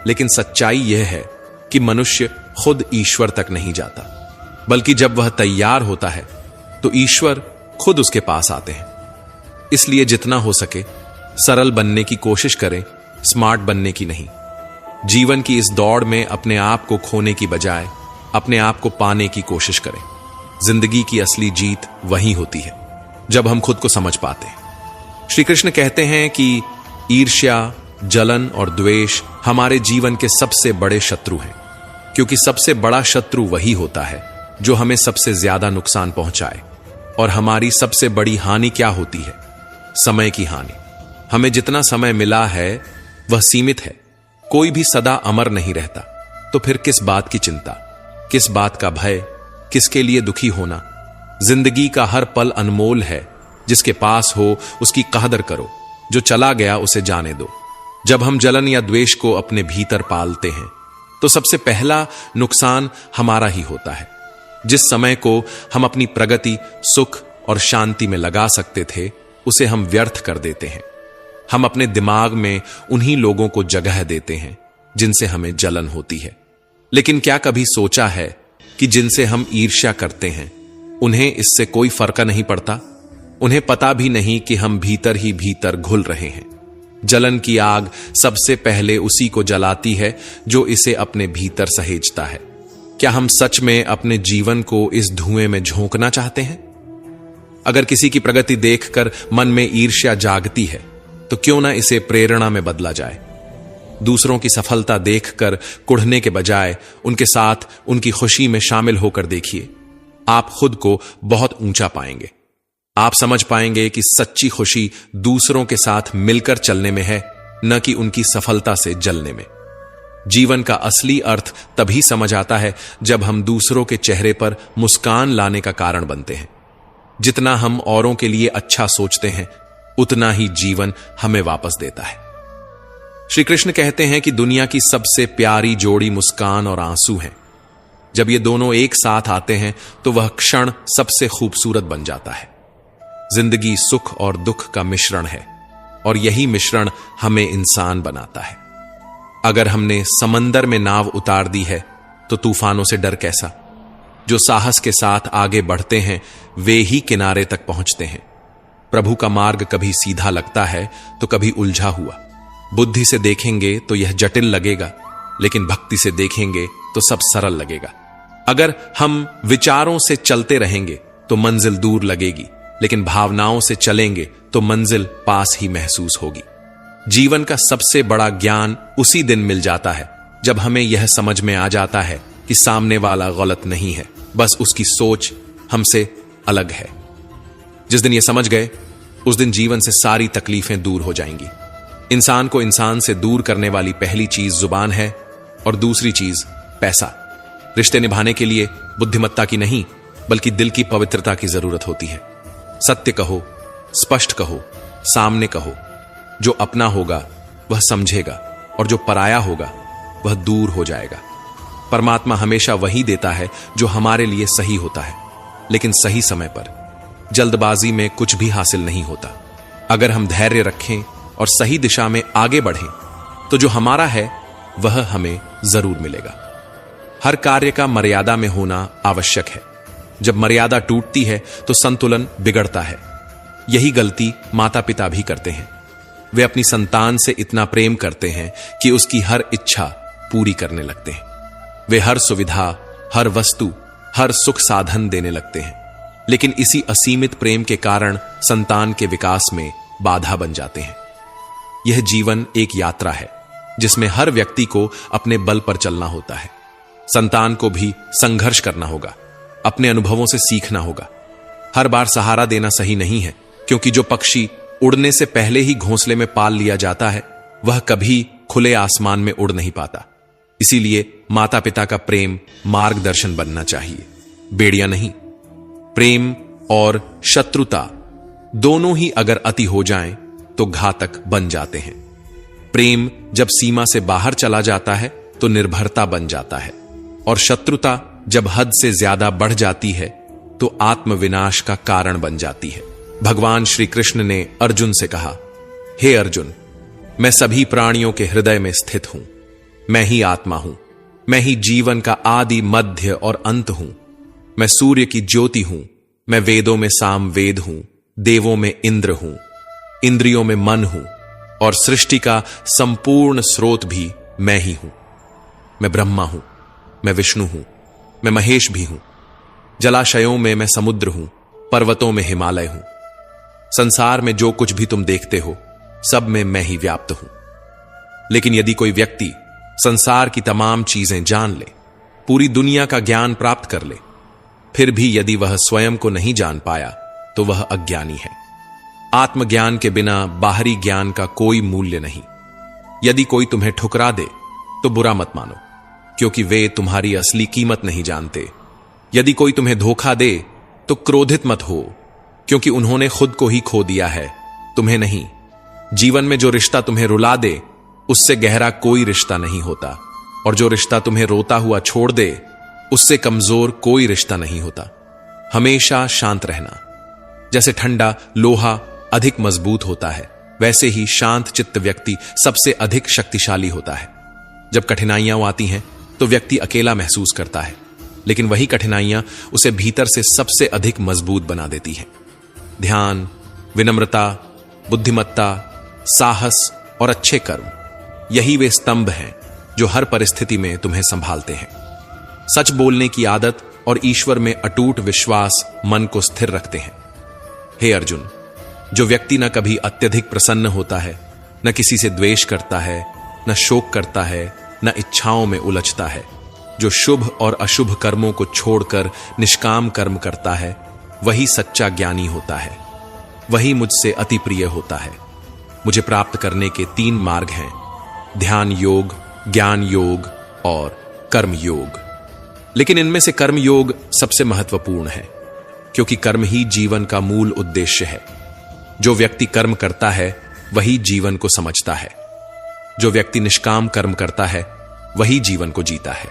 लेकिन सच्चाई यह है कि मनुष्य खुद ईश्वर तक नहीं जाता, बल्कि जब वह तैयार होता है तो ईश्वर खुद उसके पास आते हैं। इसलिए जितना हो सके सरल बनने की कोशिश करें, स्मार्ट बनने की नहीं। जीवन की इस दौड़ में अपने आप को खोने की बजाय अपने आप को पाने की कोशिश करें। जिंदगी की असली जीत वही होती है जब हम खुद को समझ पाते हैं। श्री कृष्ण कहते हैं कि ईर्ष्या, जलन और द्वेष हमारे जीवन के सबसे बड़े शत्रु हैं, क्योंकि सबसे बड़ा शत्रु वही होता है जो हमें सबसे ज्यादा नुकसान पहुंचाए। और हमारी सबसे बड़ी हानि क्या होती है? समय की हानि। हमें जितना समय मिला है वह सीमित है। कोई भी सदा अमर नहीं रहता, तो फिर किस बात की चिंता, किस बात का भय, किसके लिए दुखी होना? जिंदगी का हर पल अनमोल है। जिसके पास हो उसकी कदर करो, जो चला गया उसे जाने दो। जब हम जलन या द्वेष को अपने भीतर पालते हैं तो सबसे पहला नुकसान हमारा ही होता है। जिस समय को हम अपनी प्रगति, सुख और शांति में लगा सकते थे, उसे हम व्यर्थ कर देते हैं। हम अपने दिमाग में उन्हीं लोगों को जगह देते हैं जिनसे हमें जलन होती है। लेकिन क्या कभी सोचा है कि जिनसे हम ईर्ष्या करते हैं उन्हें इससे कोई फर्क नहीं पड़ता? उन्हें पता भी नहीं कि हम भीतर ही भीतर घुल रहे हैं। जलन की आग सबसे पहले उसी को जलाती है जो इसे अपने भीतर सहेजता है। क्या हम सच में अपने जीवन को इस धुएं में झोंकना चाहते हैं? अगर किसी की प्रगति देखकर मन में ईर्ष्या जागती है तो क्यों ना इसे प्रेरणा में बदला जाए। दूसरों की सफलता देखकर कुढ़ने के बजाय उनके साथ उनकी खुशी में शामिल होकर देखिए। आप खुद को बहुत ऊंचा पाएंगे। आप समझ पाएंगे कि सच्ची खुशी दूसरों के साथ मिलकर चलने में है, न कि उनकी सफलता से जलने में। जीवन का असली अर्थ तभी समझ आता है जब हम दूसरों के चेहरे पर मुस्कान लाने का कारण बनते हैं। जितना हम औरों के लिए अच्छा सोचते हैं, उतना ही जीवन हमें वापस देता है। श्री कृष्ण कहते हैं कि दुनिया की सबसे प्यारी जोड़ी मुस्कान और आंसू हैं। जब ये दोनों एक साथ आते हैं तो वह क्षण सबसे खूबसूरत बन जाता है। जिंदगी सुख और दुख का मिश्रण है और यही मिश्रण हमें इंसान बनाता है। अगर हमने समंदर में नाव उतार दी है तो तूफानों से डर कैसा? जो साहस के साथ आगे बढ़ते हैं वे ही किनारे तक पहुंचते हैं। प्रभु का मार्ग कभी सीधा लगता है तो कभी उलझा हुआ। बुद्धि से देखेंगे तो यह जटिल लगेगा, लेकिन भक्ति से देखेंगे तो सब सरल लगेगा। अगर हम विचारों से चलते रहेंगे तो मंजिल दूर लगेगी, लेकिन भावनाओं से चलेंगे तो मंजिल पास ही महसूस होगी। जीवन का सबसे बड़ा ज्ञान उसी दिन मिल जाता है जब हमें यह समझ में आ जाता है कि सामने वाला गलत नहीं है, बस उसकी सोच हमसे अलग है। जिस दिन यह समझ गए उस दिन जीवन से सारी तकलीफें दूर हो जाएंगी। इंसान को इंसान से दूर करने वाली पहली चीज जुबान है और दूसरी चीज पैसा। रिश्ते निभाने के लिए बुद्धिमत्ता की नहीं बल्कि दिल की पवित्रता की जरूरत होती है। सत्य कहो, स्पष्ट कहो, सामने कहो। जो अपना होगा वह समझेगा और जो पराया होगा वह दूर हो जाएगा। परमात्मा हमेशा वही देता है जो हमारे लिए सही होता है, लेकिन सही समय पर। जल्दबाजी में कुछ भी हासिल नहीं होता। अगर हम धैर्य रखें और सही दिशा में आगे बढ़ें तो जो हमारा है वह हमें जरूर मिलेगा। हर कार्य का मर्यादा में होना आवश्यक है। जब मर्यादा टूटती है तो संतुलन बिगड़ता है। यही गलती माता पिता भी करते हैं। वे अपनी संतान से इतना प्रेम करते हैं कि उसकी हर इच्छा पूरी करने लगते हैं। वे हर सुविधा, हर वस्तु, हर सुख साधन देने लगते हैं, लेकिन इसी असीमित प्रेम के कारण संतान के विकास में बाधा बन जाते हैं। यह जीवन एक यात्रा है जिसमें हर व्यक्ति को अपने बल पर चलना होता है। संतान को भी संघर्ष करना होगा, अपने अनुभवों से सीखना होगा। हर बार सहारा देना सही नहीं है, क्योंकि जो पक्षी उड़ने से पहले ही घोंसले में पाल लिया जाता है वह कभी खुले आसमान में उड़ नहीं पाता। इसीलिए माता पिता का प्रेम मार्गदर्शन बनना चाहिए, बेड़िया नहीं। प्रेम और शत्रुता दोनों ही अगर अति हो जाएं तो घातक बन जाते हैं। प्रेम जब सीमा से बाहर चला जाता है तो निर्भरता बन जाता है, और शत्रुता जब हद से ज्यादा बढ़ जाती है तो आत्मविनाश का कारण बन जाती है। भगवान श्री कृष्ण ने अर्जुन से कहा, हे अर्जुन, मैं सभी प्राणियों के हृदय में स्थित हूं। मैं ही आत्मा हूं, मैं ही जीवन का आदि मध्य और अंत हूं। मैं सूर्य की ज्योति हूं, मैं वेदों में साम वेद हूं, देवों में इंद्र हूं, इंद्रियों में मन हूं, और सृष्टि का संपूर्ण स्रोत भी मैं ही हूं। मैं ब्रह्मा हूं, मैं विष्णु हूं, मैं महेश भी हूं। जलाशयों में मैं समुद्र हूं, पर्वतों में हिमालय हूं। संसार में जो कुछ भी तुम देखते हो सब में मैं ही व्याप्त हूं। लेकिन यदि कोई व्यक्ति संसार की तमाम चीजें जान ले, पूरी दुनिया का ज्ञान प्राप्त कर ले, फिर भी यदि वह स्वयं को नहीं जान पाया तो वह अज्ञानी है। आत्मज्ञान के बिना बाहरी ज्ञान का कोई मूल्य नहीं। यदि कोई तुम्हें ठुकरा दे तो बुरा मत मानो, क्योंकि वे तुम्हारी असली कीमत नहीं जानते। यदि कोई तुम्हें धोखा दे तो क्रोधित मत हो, क्योंकि उन्होंने खुद को ही खो दिया है, तुम्हें नहीं। जीवन में जो रिश्ता तुम्हें रुला दे उससे गहरा कोई रिश्ता नहीं होता, और जो रिश्ता तुम्हें रोता हुआ छोड़ दे उससे कमजोर कोई रिश्ता नहीं होता। हमेशा शांत रहना। जैसे ठंडा लोहा अधिक मजबूत होता है, वैसे ही शांत चित्त व्यक्ति सबसे अधिक शक्तिशाली होता है। जब कठिनाइयां आती हैं तो व्यक्ति अकेला महसूस करता है, लेकिन वही कठिनाइयां उसे भीतर से सबसे अधिक मजबूत बना देती हैं। ध्यान, विनम्रता, बुद्धिमत्ता, साहस और अच्छे कर्म, यही वे स्तंभ हैं जो हर परिस्थिति में तुम्हें संभालते हैं। सच बोलने की आदत और ईश्वर में अटूट विश्वास मन को स्थिर रखते हैं। हे अर्जुन, जो व्यक्ति न कभी अत्यधिक प्रसन्न होता है, न किसी से द्वेष करता है, न शोक करता है, न इच्छाओं में उलझता है, जो शुभ और अशुभ कर्मों को छोड़कर निष्काम कर्म करता है, वही सच्चा ज्ञानी होता है। वही मुझसे अति प्रिय होता है। मुझे प्राप्त करने के 3 मार्ग हैं: ध्यान योग, ज्ञान योग और कर्म योग। लेकिन इनमें से कर्म योग सबसे महत्वपूर्ण है, क्योंकि कर्म ही जीवन का मूल उद्देश्य है। जो व्यक्ति कर्म करता है वही जीवन को समझता है। जो व्यक्ति निष्काम कर्म करता है वही जीवन को जीता है,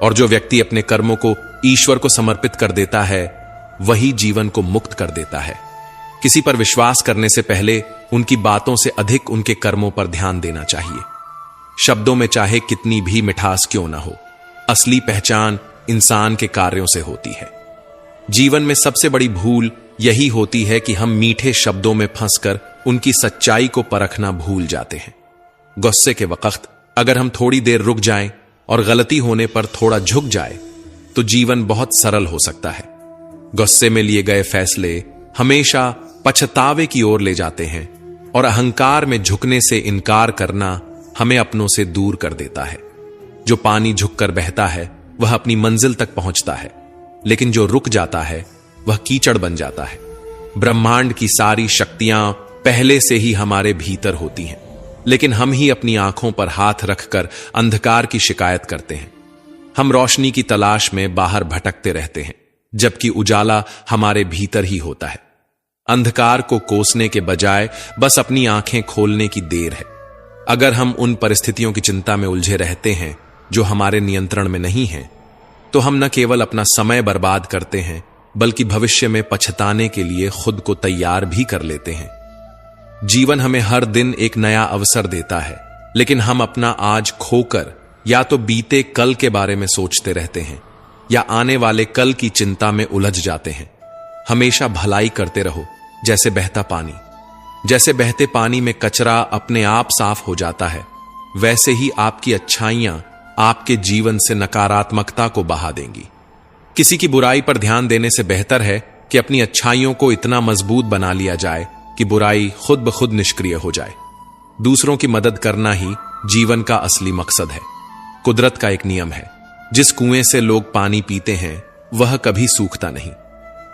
और जो व्यक्ति अपने कर्मों को ईश्वर को समर्पित कर देता है वही जीवन को मुक्त कर देता है। किसी पर विश्वास करने से पहले उनकी बातों से अधिक उनके कर्मों पर ध्यान देना चाहिए। शब्दों में चाहे कितनी भी मिठास क्यों ना हो, असली पहचान इंसान के कार्यों से होती है। जीवन में सबसे बड़ी भूल यही होती है कि हम मीठे शब्दों में फंसकर उनकी सच्चाई को परखना भूल जाते हैं। गुस्से के वक्त अगर हम थोड़ी देर रुक जाएं और गलती होने पर थोड़ा झुक जाए तो जीवन बहुत सरल हो सकता है। गुस्से में लिए गए फैसले हमेशा पछतावे की ओर ले जाते हैं, और अहंकार में झुकने से इनकार करना हमें अपनों से दूर कर देता है। जो पानी झुककर बहता है वह अपनी मंजिल तक पहुंचता है, लेकिन जो रुक जाता है वह कीचड़ बन जाता है। ब्रह्मांड की सारी शक्तियां पहले से ही हमारे भीतर होती हैं, लेकिन हम ही अपनी आंखों पर हाथ रखकर अंधकार की शिकायत करते हैं। हम रोशनी की तलाश में बाहर भटकते रहते हैं, जबकि उजाला हमारे भीतर ही होता है। अंधकार को कोसने के बजाय बस अपनी आंखें खोलने की देर है। अगर हम उन परिस्थितियों की चिंता में उलझे रहते हैं जो हमारे नियंत्रण में नहीं हैं, तो हम न केवल अपना समय बर्बाद करते हैं, बल्कि भविष्य में पछताने के लिए खुद को तैयार भी कर लेते हैं। जीवन हमें हर दिन एक नया अवसर देता है, लेकिन हम अपना आज खोकर या तो बीते कल के बारे में सोचते रहते हैं या आने वाले कल की चिंता में उलझ जाते हैं। हमेशा भलाई करते रहो, जैसे बहता पानी। जैसे बहते पानी में कचरा अपने आप साफ हो जाता है, वैसे ही आपकी अच्छाइयां आपके जीवन से नकारात्मकता को बहा देंगी। किसी की बुराई पर ध्यान देने से बेहतर है कि अपनी अच्छाइयों को इतना मजबूत बना लिया जाए कि बुराई खुद ब खुद निष्क्रिय हो जाए। दूसरों की मदद करना ही जीवन का असली मकसद है। कुदरत का एक नियम है, जिस कुएं से लोग पानी पीते हैं वह कभी सूखता नहीं।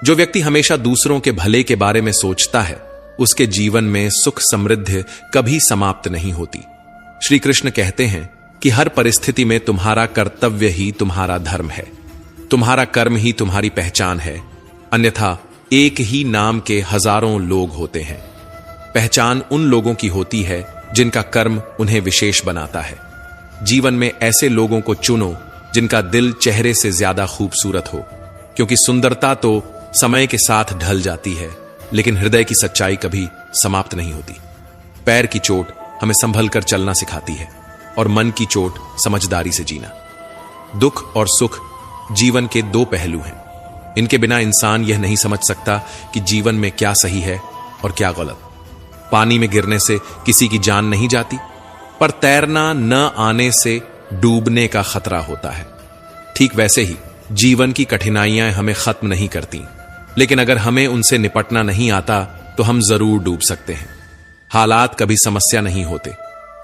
जो व्यक्ति हमेशा दूसरों के भले के बारे में सोचता है, उसके जीवन में सुख समृद्धि कभी समाप्त नहीं होती। श्री कृष्ण कहते हैं कि हर परिस्थिति में तुम्हारा कर्तव्य ही तुम्हारा धर्म है, तुम्हारा कर्म ही तुम्हारी पहचान है, अन्यथा एक ही नाम के हजारों लोग होते हैं। पहचान उन लोगों की होती है जिनका कर्म उन्हें विशेष बनाता है। जीवन में ऐसे लोगों को चुनो जिनका दिल चेहरे से ज्यादा खूबसूरत हो, क्योंकि सुंदरता तो समय के साथ ढल जाती है, लेकिन हृदय की सच्चाई कभी समाप्त नहीं होती। पैर की चोट हमें संभल कर चलना सिखाती है और मन की चोट समझदारी से जीना। दुख और सुख जीवन के दो पहलू हैं। इनके बिना इंसान यह नहीं समझ सकता कि जीवन में क्या सही है और क्या गलत। पानी में गिरने से किसी की जान नहीं जाती, पर तैरना न आने से डूबने का खतरा होता है। ठीक वैसे ही जीवन की कठिनाइयां हमें खत्म नहीं करती, लेकिन अगर हमें उनसे निपटना नहीं आता तो हम जरूर डूब सकते हैं। हालात कभी समस्या नहीं होते,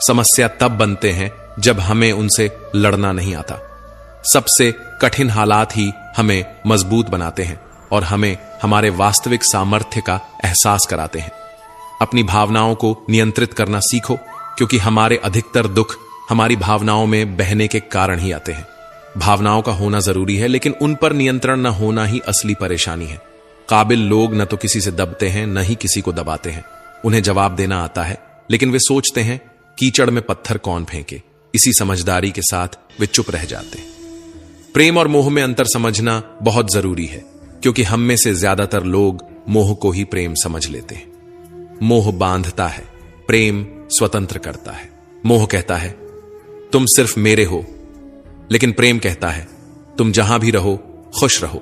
समस्या तब बनते हैं जब हमें उनसे लड़ना नहीं आता। सबसे कठिन हालात ही हमें मजबूत बनाते हैं और हमें हमारे वास्तविक सामर्थ्य का एहसास कराते हैं। अपनी भावनाओं को नियंत्रित करना सीखो, क्योंकि हमारे अधिकतर दुख हमारी भावनाओं में बहने के कारण ही आते हैं। भावनाओं का होना जरूरी है, लेकिन उन पर नियंत्रण न होना ही असली परेशानी है। काबिल लोग न तो किसी से दबते हैं, न ही किसी को दबाते हैं। उन्हें जवाब देना आता है, लेकिन वे सोचते हैं कीचड़ में पत्थर कौन फेंके। इसी समझदारी के साथ वे चुप रह जाते हैं। प्रेम और मोह में अंतर समझना बहुत जरूरी है, क्योंकि हम में से ज्यादातर लोग मोह को ही प्रेम समझ लेते हैं। मोह बांधता है, प्रेम स्वतंत्र करता है। मोह कहता है तुम सिर्फ मेरे हो, लेकिन प्रेम कहता है तुम जहां भी रहो खुश रहो।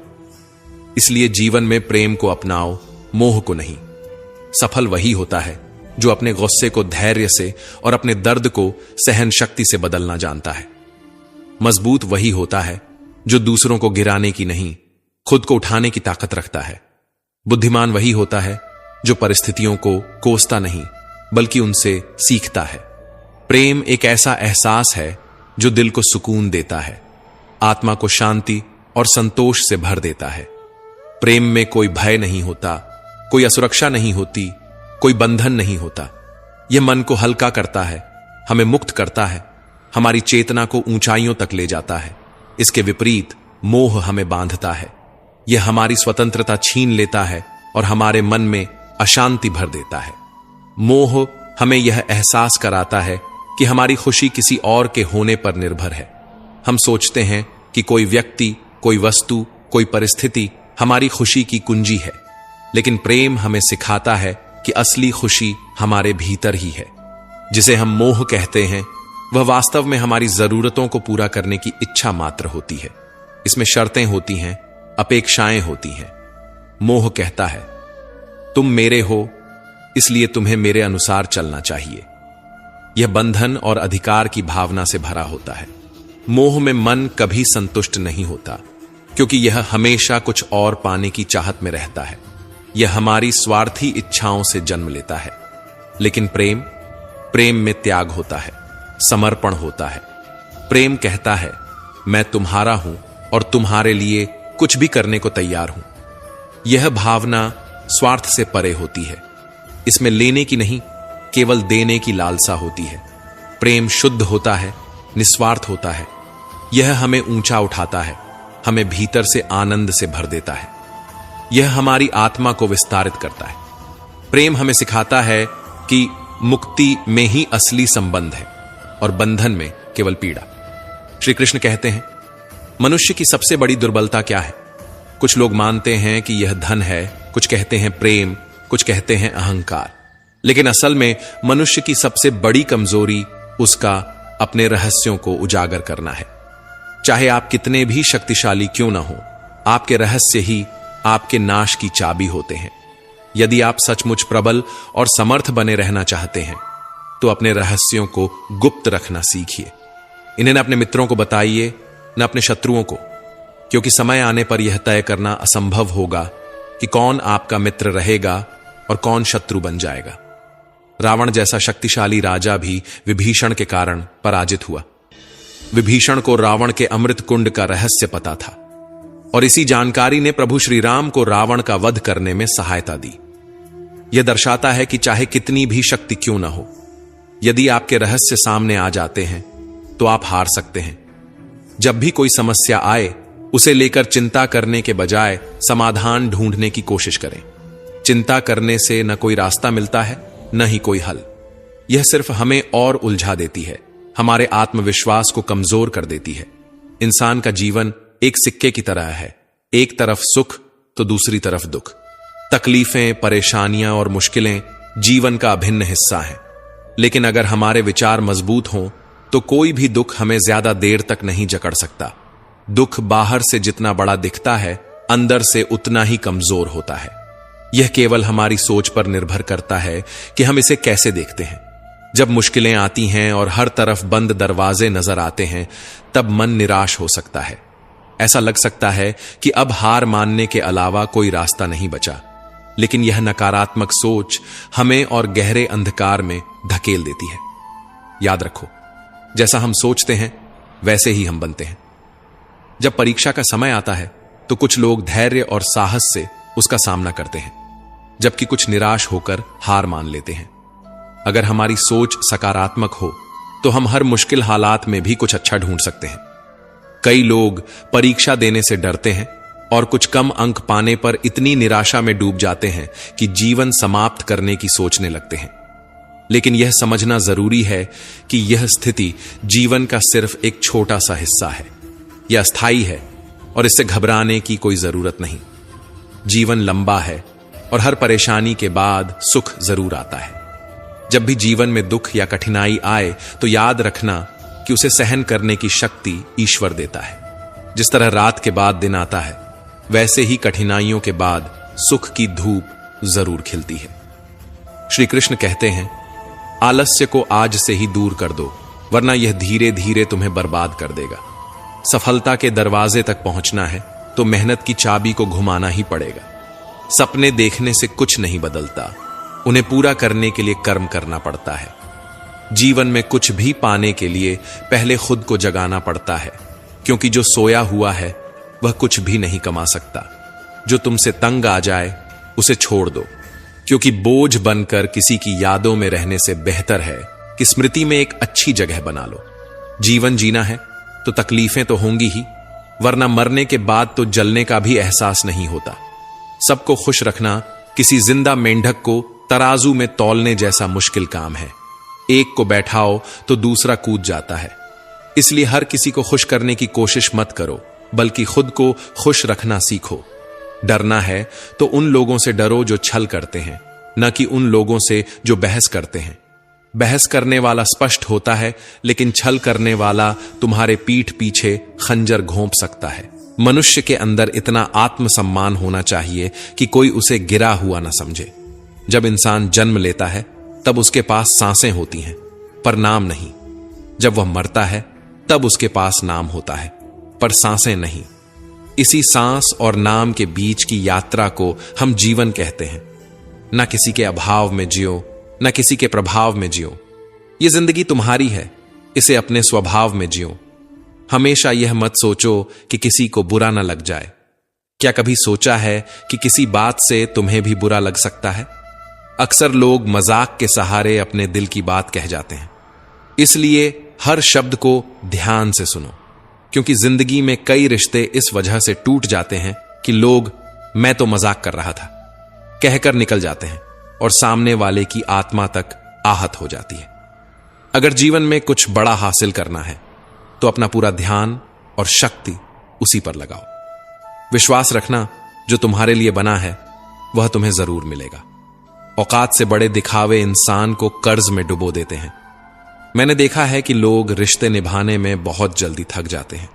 इसलिए जीवन में प्रेम को अपनाओ, मोह को नहीं। सफल वही होता है जो अपने गुस्से को धैर्य से और अपने दर्द को सहन शक्ति से बदलना जानता है। मजबूत वही होता है जो दूसरों को गिराने की नहीं, खुद को उठाने की ताकत रखता है। बुद्धिमान वही होता है जो परिस्थितियों को कोसता नहीं, बल्कि उनसे सीखता है। प्रेम एक ऐसा एहसास है जो दिल को सुकून देता है, आत्मा को शांति और संतोष से भर देता है। प्रेम में कोई भय नहीं होता, कोई असुरक्षा नहीं होती, कोई बंधन नहीं होता। यह मन को हल्का करता है, हमें मुक्त करता है, हमारी चेतना को ऊंचाइयों तक ले जाता है। इसके विपरीत मोह हमें बांधता है, यह हमारी स्वतंत्रता छीन लेता है और हमारे मन में अशांति भर देता है। मोह हमें यह एहसास कराता है कि हमारी खुशी किसी और के होने पर निर्भर है। हम सोचते हैं कि कोई व्यक्ति, कोई वस्तु, कोई परिस्थिति हमारी खुशी की कुंजी है, लेकिन प्रेम हमें सिखाता है कि असली खुशी हमारे भीतर ही है। जिसे हम मोह कहते हैं, वह वास्तव में हमारी जरूरतों को पूरा करने की इच्छा मात्र होती है। इसमें शर्तें होती हैं, अपेक्षाएं होती हैं। मोह कहता है तुम मेरे हो, इसलिए तुम्हें मेरे अनुसार चलना चाहिए। यह बंधन और अधिकार की भावना से भरा होता है। मोह में मन कभी संतुष्ट नहीं होता, क्योंकि यह हमेशा कुछ और पाने की चाहत में रहता है। यह हमारी स्वार्थी इच्छाओं से जन्म लेता है। लेकिन प्रेम में त्याग होता है, समर्पण होता है। प्रेम कहता है मैं तुम्हारा हूं और तुम्हारे लिए कुछ भी करने को तैयार हूं। यह भावना स्वार्थ से परे होती है। इसमें लेने की नहीं, केवल देने की लालसा होती है। प्रेम शुद्ध होता है, निस्वार्थ होता है। यह हमें ऊंचा उठाता है, हमें भीतर से आनंद से भर देता है। यह हमारी आत्मा को विस्तारित करता है। प्रेम हमें सिखाता है कि मुक्ति में ही असली संबंध है और बंधन में केवल पीड़ा। श्री कृष्ण कहते हैं मनुष्य की सबसे बड़ी दुर्बलता क्या है? कुछ लोग मानते हैं कि यह धन है, कुछ कहते हैं प्रेम, कुछ कहते हैं अहंकार। लेकिन असल में मनुष्य की सबसे बड़ी कमजोरी उसका अपने रहस्यों को उजागर करना है। चाहे आप कितने भी शक्तिशाली क्यों ना हो, आपके रहस्य ही आपके नाश की चाबी होते हैं। यदि आप सचमुच प्रबल और समर्थ बने रहना चाहते हैं, तो अपने रहस्यों को गुप्त रखना सीखिए। इन्हें न अपने मित्रों को बताइए, न अपने शत्रुओं को, क्योंकि समय आने पर यह तय करना असंभव होगा कि कौन आपका मित्र रहेगा और कौन शत्रु बन जाएगा। रावण जैसा शक्तिशाली राजा भी विभीषण के कारण पराजित हुआ। विभीषण को रावण के अमृत कुंड का रहस्य पता था और इसी जानकारी ने प्रभु श्री राम को रावण का वध करने में सहायता दी। यह दर्शाता है कि चाहे कितनी भी शक्ति क्यों न हो, यदि आपके रहस्य सामने आ जाते हैं तो आप हार सकते हैं। जब भी कोई समस्या आए, उसे लेकर चिंता करने के बजाय समाधान ढूंढने की कोशिश करें। चिंता करने से न कोई रास्ता मिलता है, न ही कोई हल। यह सिर्फ हमें और उलझा देती है, हमारे आत्मविश्वास को कमजोर कर देती है। इंसान का जीवन एक सिक्के की तरह है, एक तरफ सुख तो दूसरी तरफ दुख। तकलीफें, परेशानियां और मुश्किलें जीवन का अभिन्न हिस्सा हैं। लेकिन अगर हमारे विचार मजबूत हों तो कोई भी दुख हमें ज्यादा देर तक नहीं जकड़ सकता। दुख बाहर से जितना बड़ा दिखता है, अंदर से उतना ही कमजोर होता है। यह केवल हमारी सोच पर निर्भर करता है कि हम इसे कैसे देखते हैं। जब मुश्किलें आती हैं और हर तरफ बंद दरवाजे नजर आते हैं, तब मन निराश हो सकता है। ऐसा लग सकता है कि अब हार मानने के अलावा कोई रास्ता नहीं बचा। लेकिन यह नकारात्मक सोच हमें और गहरे अंधकार में धकेल देती है। याद रखो, जैसा हम सोचते हैं वैसे ही हम बनते हैं। जब परीक्षा का समय आता है तो कुछ लोग धैर्य और साहस से उसका सामना करते हैं, जबकि कुछ निराश होकर हार मान लेते हैं। अगर हमारी सोच सकारात्मक हो तो हम हर मुश्किल हालात में भी कुछ अच्छा ढूंढ सकते हैं। कई लोग परीक्षा देने से डरते हैं और कुछ कम अंक पाने पर इतनी निराशा में डूब जाते हैं कि जीवन समाप्त करने की सोचने लगते हैं। लेकिन यह समझना जरूरी है कि यह स्थिति जीवन का सिर्फ एक छोटा सा हिस्सा है। यह अस्थायी है और इससे घबराने की कोई जरूरत नहीं। जीवन लंबा है और हर परेशानी के बाद सुख जरूर आता है। जब भी जीवन में दुख या कठिनाई आए तो याद रखना कि उसे सहन करने की शक्ति ईश्वर देता है। जिस तरह रात के बाद दिन आता है, वैसे ही कठिनाइयों के बाद सुख की धूप जरूर खिलती है। श्री कृष्ण कहते हैं, आलस्य को आज से ही दूर कर दो, वरना यह धीरे धीरे तुम्हें बर्बाद कर देगा। सफलता के दरवाजे तक पहुंचना है तो मेहनत की चाबी को घुमाना ही पड़ेगा। सपने देखने से कुछ नहीं बदलता, उन्हें पूरा करने के लिए कर्म करना पड़ता है। जीवन में कुछ भी पाने के लिए पहले खुद को जगाना पड़ता है, क्योंकि जो सोया हुआ है वह कुछ भी नहीं कमा सकता। जो तुमसे तंग आ जाए उसे छोड़ दो, क्योंकि बोझ बनकर किसी की यादों में रहने से बेहतर है कि स्मृति में एक अच्छी जगह बना लो। जीवन जीना है तो तकलीफें तो होंगी ही, वरना मरने के बाद तो जलने का भी एहसास नहीं होता। सबको खुश रखना किसी जिंदा मेंढक को तराजू में तौलने जैसा मुश्किल काम है। एक को बैठाओ तो दूसरा कूद जाता है। इसलिए हर किसी को खुश करने की कोशिश मत करो, बल्कि खुद को खुश रखना सीखो। डरना है तो उन लोगों से डरो जो छल करते हैं, न कि उन लोगों से जो बहस करते हैं। बहस करने वाला स्पष्ट होता है, लेकिन छल करने वाला तुम्हारे पीठ पीछे खंजर घोंप सकता है। मनुष्य के अंदर इतना आत्मसम्मान होना चाहिए कि कोई उसे गिरा हुआ न समझे। जब इंसान जन्म लेता है तब उसके पास सांसें होती हैं, पर नाम नहीं। जब वह मरता है तब उसके पास नाम होता है, पर सांसें नहीं। इसी सांस और नाम के बीच की यात्रा को हम जीवन कहते हैं। न किसी के अभाव में जियो, न किसी के प्रभाव में जियो। यह जिंदगी तुम्हारी है, इसे अपने स्वभाव में जियो। हमेशा यह मत सोचो कि किसी को बुरा न लग जाए। क्या कभी सोचा है कि किसी बात से तुम्हें भी बुरा लग सकता है? अक्सर लोग मजाक के सहारे अपने दिल की बात कह जाते हैं। इसलिए हर शब्द को ध्यान से सुनो, क्योंकि जिंदगी में कई रिश्ते इस वजह से टूट जाते हैं कि लोग मैं तो मजाक कर रहा था कहकर निकल जाते हैं और सामने वाले की आत्मा तक आहत हो जाती है। अगर जीवन में कुछ बड़ा हासिल करना है तो अपना पूरा ध्यान और शक्ति उसी पर लगाओ। विश्वास रखना, जो तुम्हारे लिए बना है वह तुम्हें जरूर मिलेगा। औकात से बड़े दिखावे इंसान को कर्ज में डुबो देते हैं। मैंने देखा है कि लोग रिश्ते निभाने में बहुत जल्दी थक जाते हैं।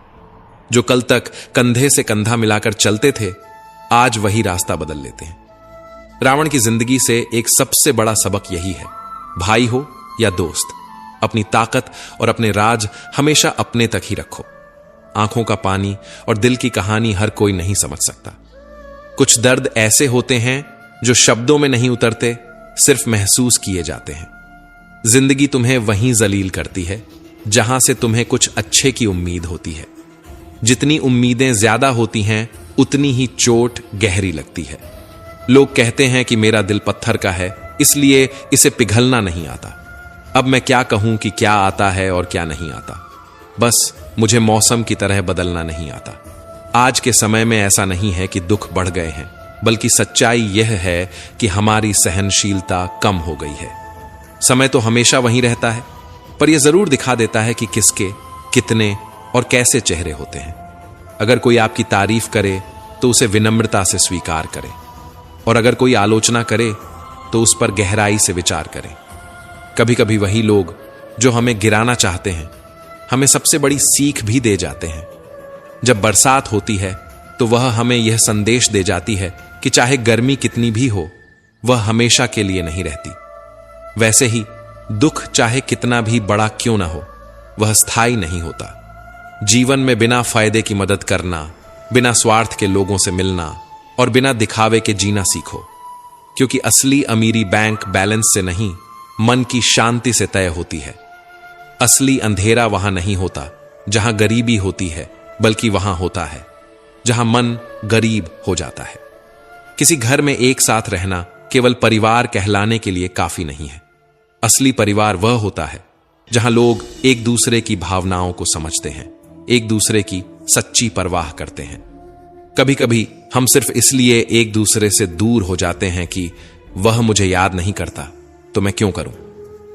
जो कल तक कंधे से कंधा मिलाकर चलते थे, आज वही रास्ता बदल लेते हैं। रावण की जिंदगी से एक सबसे बड़ा सबक यही है, भाई हो या दोस्त, अपनी ताकत और अपने राज हमेशा अपने तक ही रखो। आंखों का पानी और दिल की कहानी हर कोई नहीं समझ सकता। कुछ दर्द ऐसे होते हैं जो शब्दों में नहीं उतरते, सिर्फ महसूस किए जाते हैं। जिंदगी तुम्हें वहीं जलील करती है जहां से तुम्हें कुछ अच्छे की उम्मीद होती है। जितनी उम्मीदें ज्यादा होती हैं उतनी ही चोट गहरी लगती है। लोग कहते हैं कि मेरा दिल पत्थर का है, इसलिए इसे पिघलना नहीं आता। अब मैं क्या कहूं कि क्या आता है और क्या नहीं आता। बस मुझे मौसम की तरह बदलना नहीं आता। आज के समय में ऐसा नहीं है कि दुख बढ़ गए हैं, बल्कि सच्चाई यह है कि हमारी सहनशीलता कम हो गई है। समय तो हमेशा वहीं रहता है, पर यह जरूर दिखा देता है कि किसके, कितने और कैसे चेहरे होते हैं। अगर कोई आपकी तारीफ करे तो उसे विनम्रता से स्वीकार करें, और अगर कोई आलोचना करे तो उस पर गहराई से विचार करें। कभी कभी वही लोग जो हमें गिराना चाहते हैं हमें सबसे बड़ी सीख भी दे जाते हैं। जब बरसात होती है तो वह हमें यह संदेश दे जाती है कि चाहे गर्मी कितनी भी हो, वह हमेशा के लिए नहीं रहती। वैसे ही दुख चाहे कितना भी बड़ा क्यों ना हो, वह स्थायी नहीं होता। जीवन में बिना फायदे की मदद करना, बिना स्वार्थ के लोगों से मिलना और बिना दिखावे के जीना सीखो, क्योंकि असली अमीरी बैंक बैलेंस से नहीं, मन की शांति से तय होती है। असली अंधेरा वहां नहीं होता जहां गरीबी होती है, बल्कि वहां होता है जहां मन गरीब हो जाता है। किसी घर में एक साथ रहना केवल परिवार कहलाने के लिए काफी नहीं है। असली परिवार वह होता है जहां लोग एक दूसरे की भावनाओं को समझते हैं, एक दूसरे की सच्ची परवाह करते हैं। कभी कभी हम सिर्फ इसलिए एक दूसरे से दूर हो जाते हैं कि वह मुझे याद नहीं करता तो मैं क्यों करूं।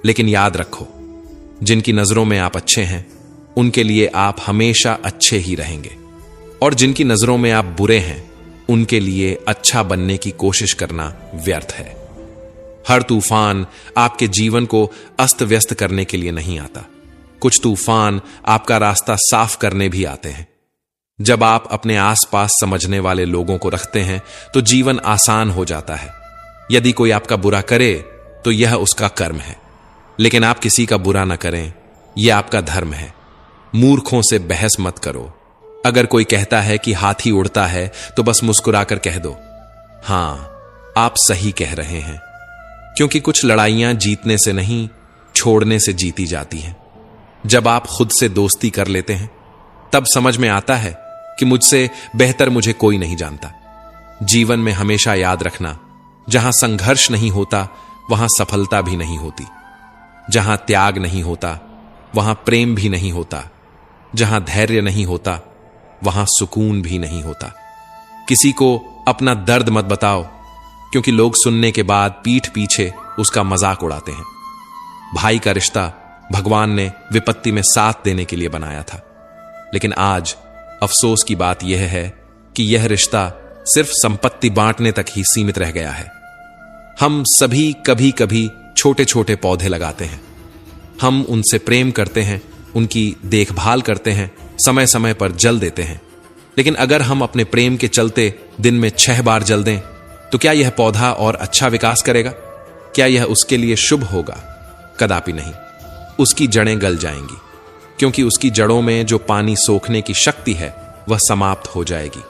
लेकिन याद रखो, जिनकी नजरों में आप अच्छे हैं उनके लिए आप हमेशा अच्छे ही रहेंगे, और जिनकी नजरों में आप बुरे हैं उनके लिए अच्छा बनने की कोशिश करना व्यर्थ है। हर तूफान आपके जीवन को अस्त व्यस्त करने के लिए नहीं आता। कुछ तूफान आपका रास्ता साफ करने भी आते हैं। जब आप अपने आसपास समझने वाले लोगों को रखते हैं तो जीवन आसान हो जाता है। यदि कोई आपका बुरा करे तो यह उसका कर्म है, लेकिन आप किसी का बुरा ना करें, यह आपका धर्म है। मूर्खों से बहस मत करो। अगर कोई कहता है कि हाथी उड़ता है तो बस मुस्कुराकर कह दो, हां, आप सही कह रहे हैं, क्योंकि कुछ लड़ाइयां जीतने से नहीं, छोड़ने से जीती जाती हैं। जब आप खुद से दोस्ती कर लेते हैं तब समझ में आता है कि मुझसे बेहतर मुझे कोई नहीं जानता। जीवन में हमेशा याद रखना, जहां संघर्ष नहीं होता वहां सफलता भी नहीं होती। जहां त्याग नहीं होता वहां प्रेम भी नहीं होता। जहां धैर्य नहीं होता वहां सुकून भी नहीं होता। किसी को अपना दर्द मत बताओ, क्योंकि लोग सुनने के बाद पीठ पीछे उसका मजाक उड़ाते हैं। भाई का रिश्ता भगवान ने विपत्ति में साथ देने के लिए बनाया था, लेकिन आज अफसोस की बात यह है कि यह रिश्ता सिर्फ संपत्ति बांटने तक ही सीमित रह गया है। हम सभी कभी कभी छोटे छोटे पौधे लगाते हैं। हम उनसे प्रेम करते हैं, उनकी देखभाल करते हैं, समय समय पर जल देते हैं। लेकिन अगर हम अपने प्रेम के चलते दिन में 6 बार जल दें तो क्या यह पौधा और अच्छा विकास करेगा? क्या यह उसके लिए शुभ होगा? कदापि नहीं। उसकी जड़ें गल जाएंगी, क्योंकि उसकी जड़ों में जो पानी सोखने की शक्ति है वह समाप्त हो जाएगी।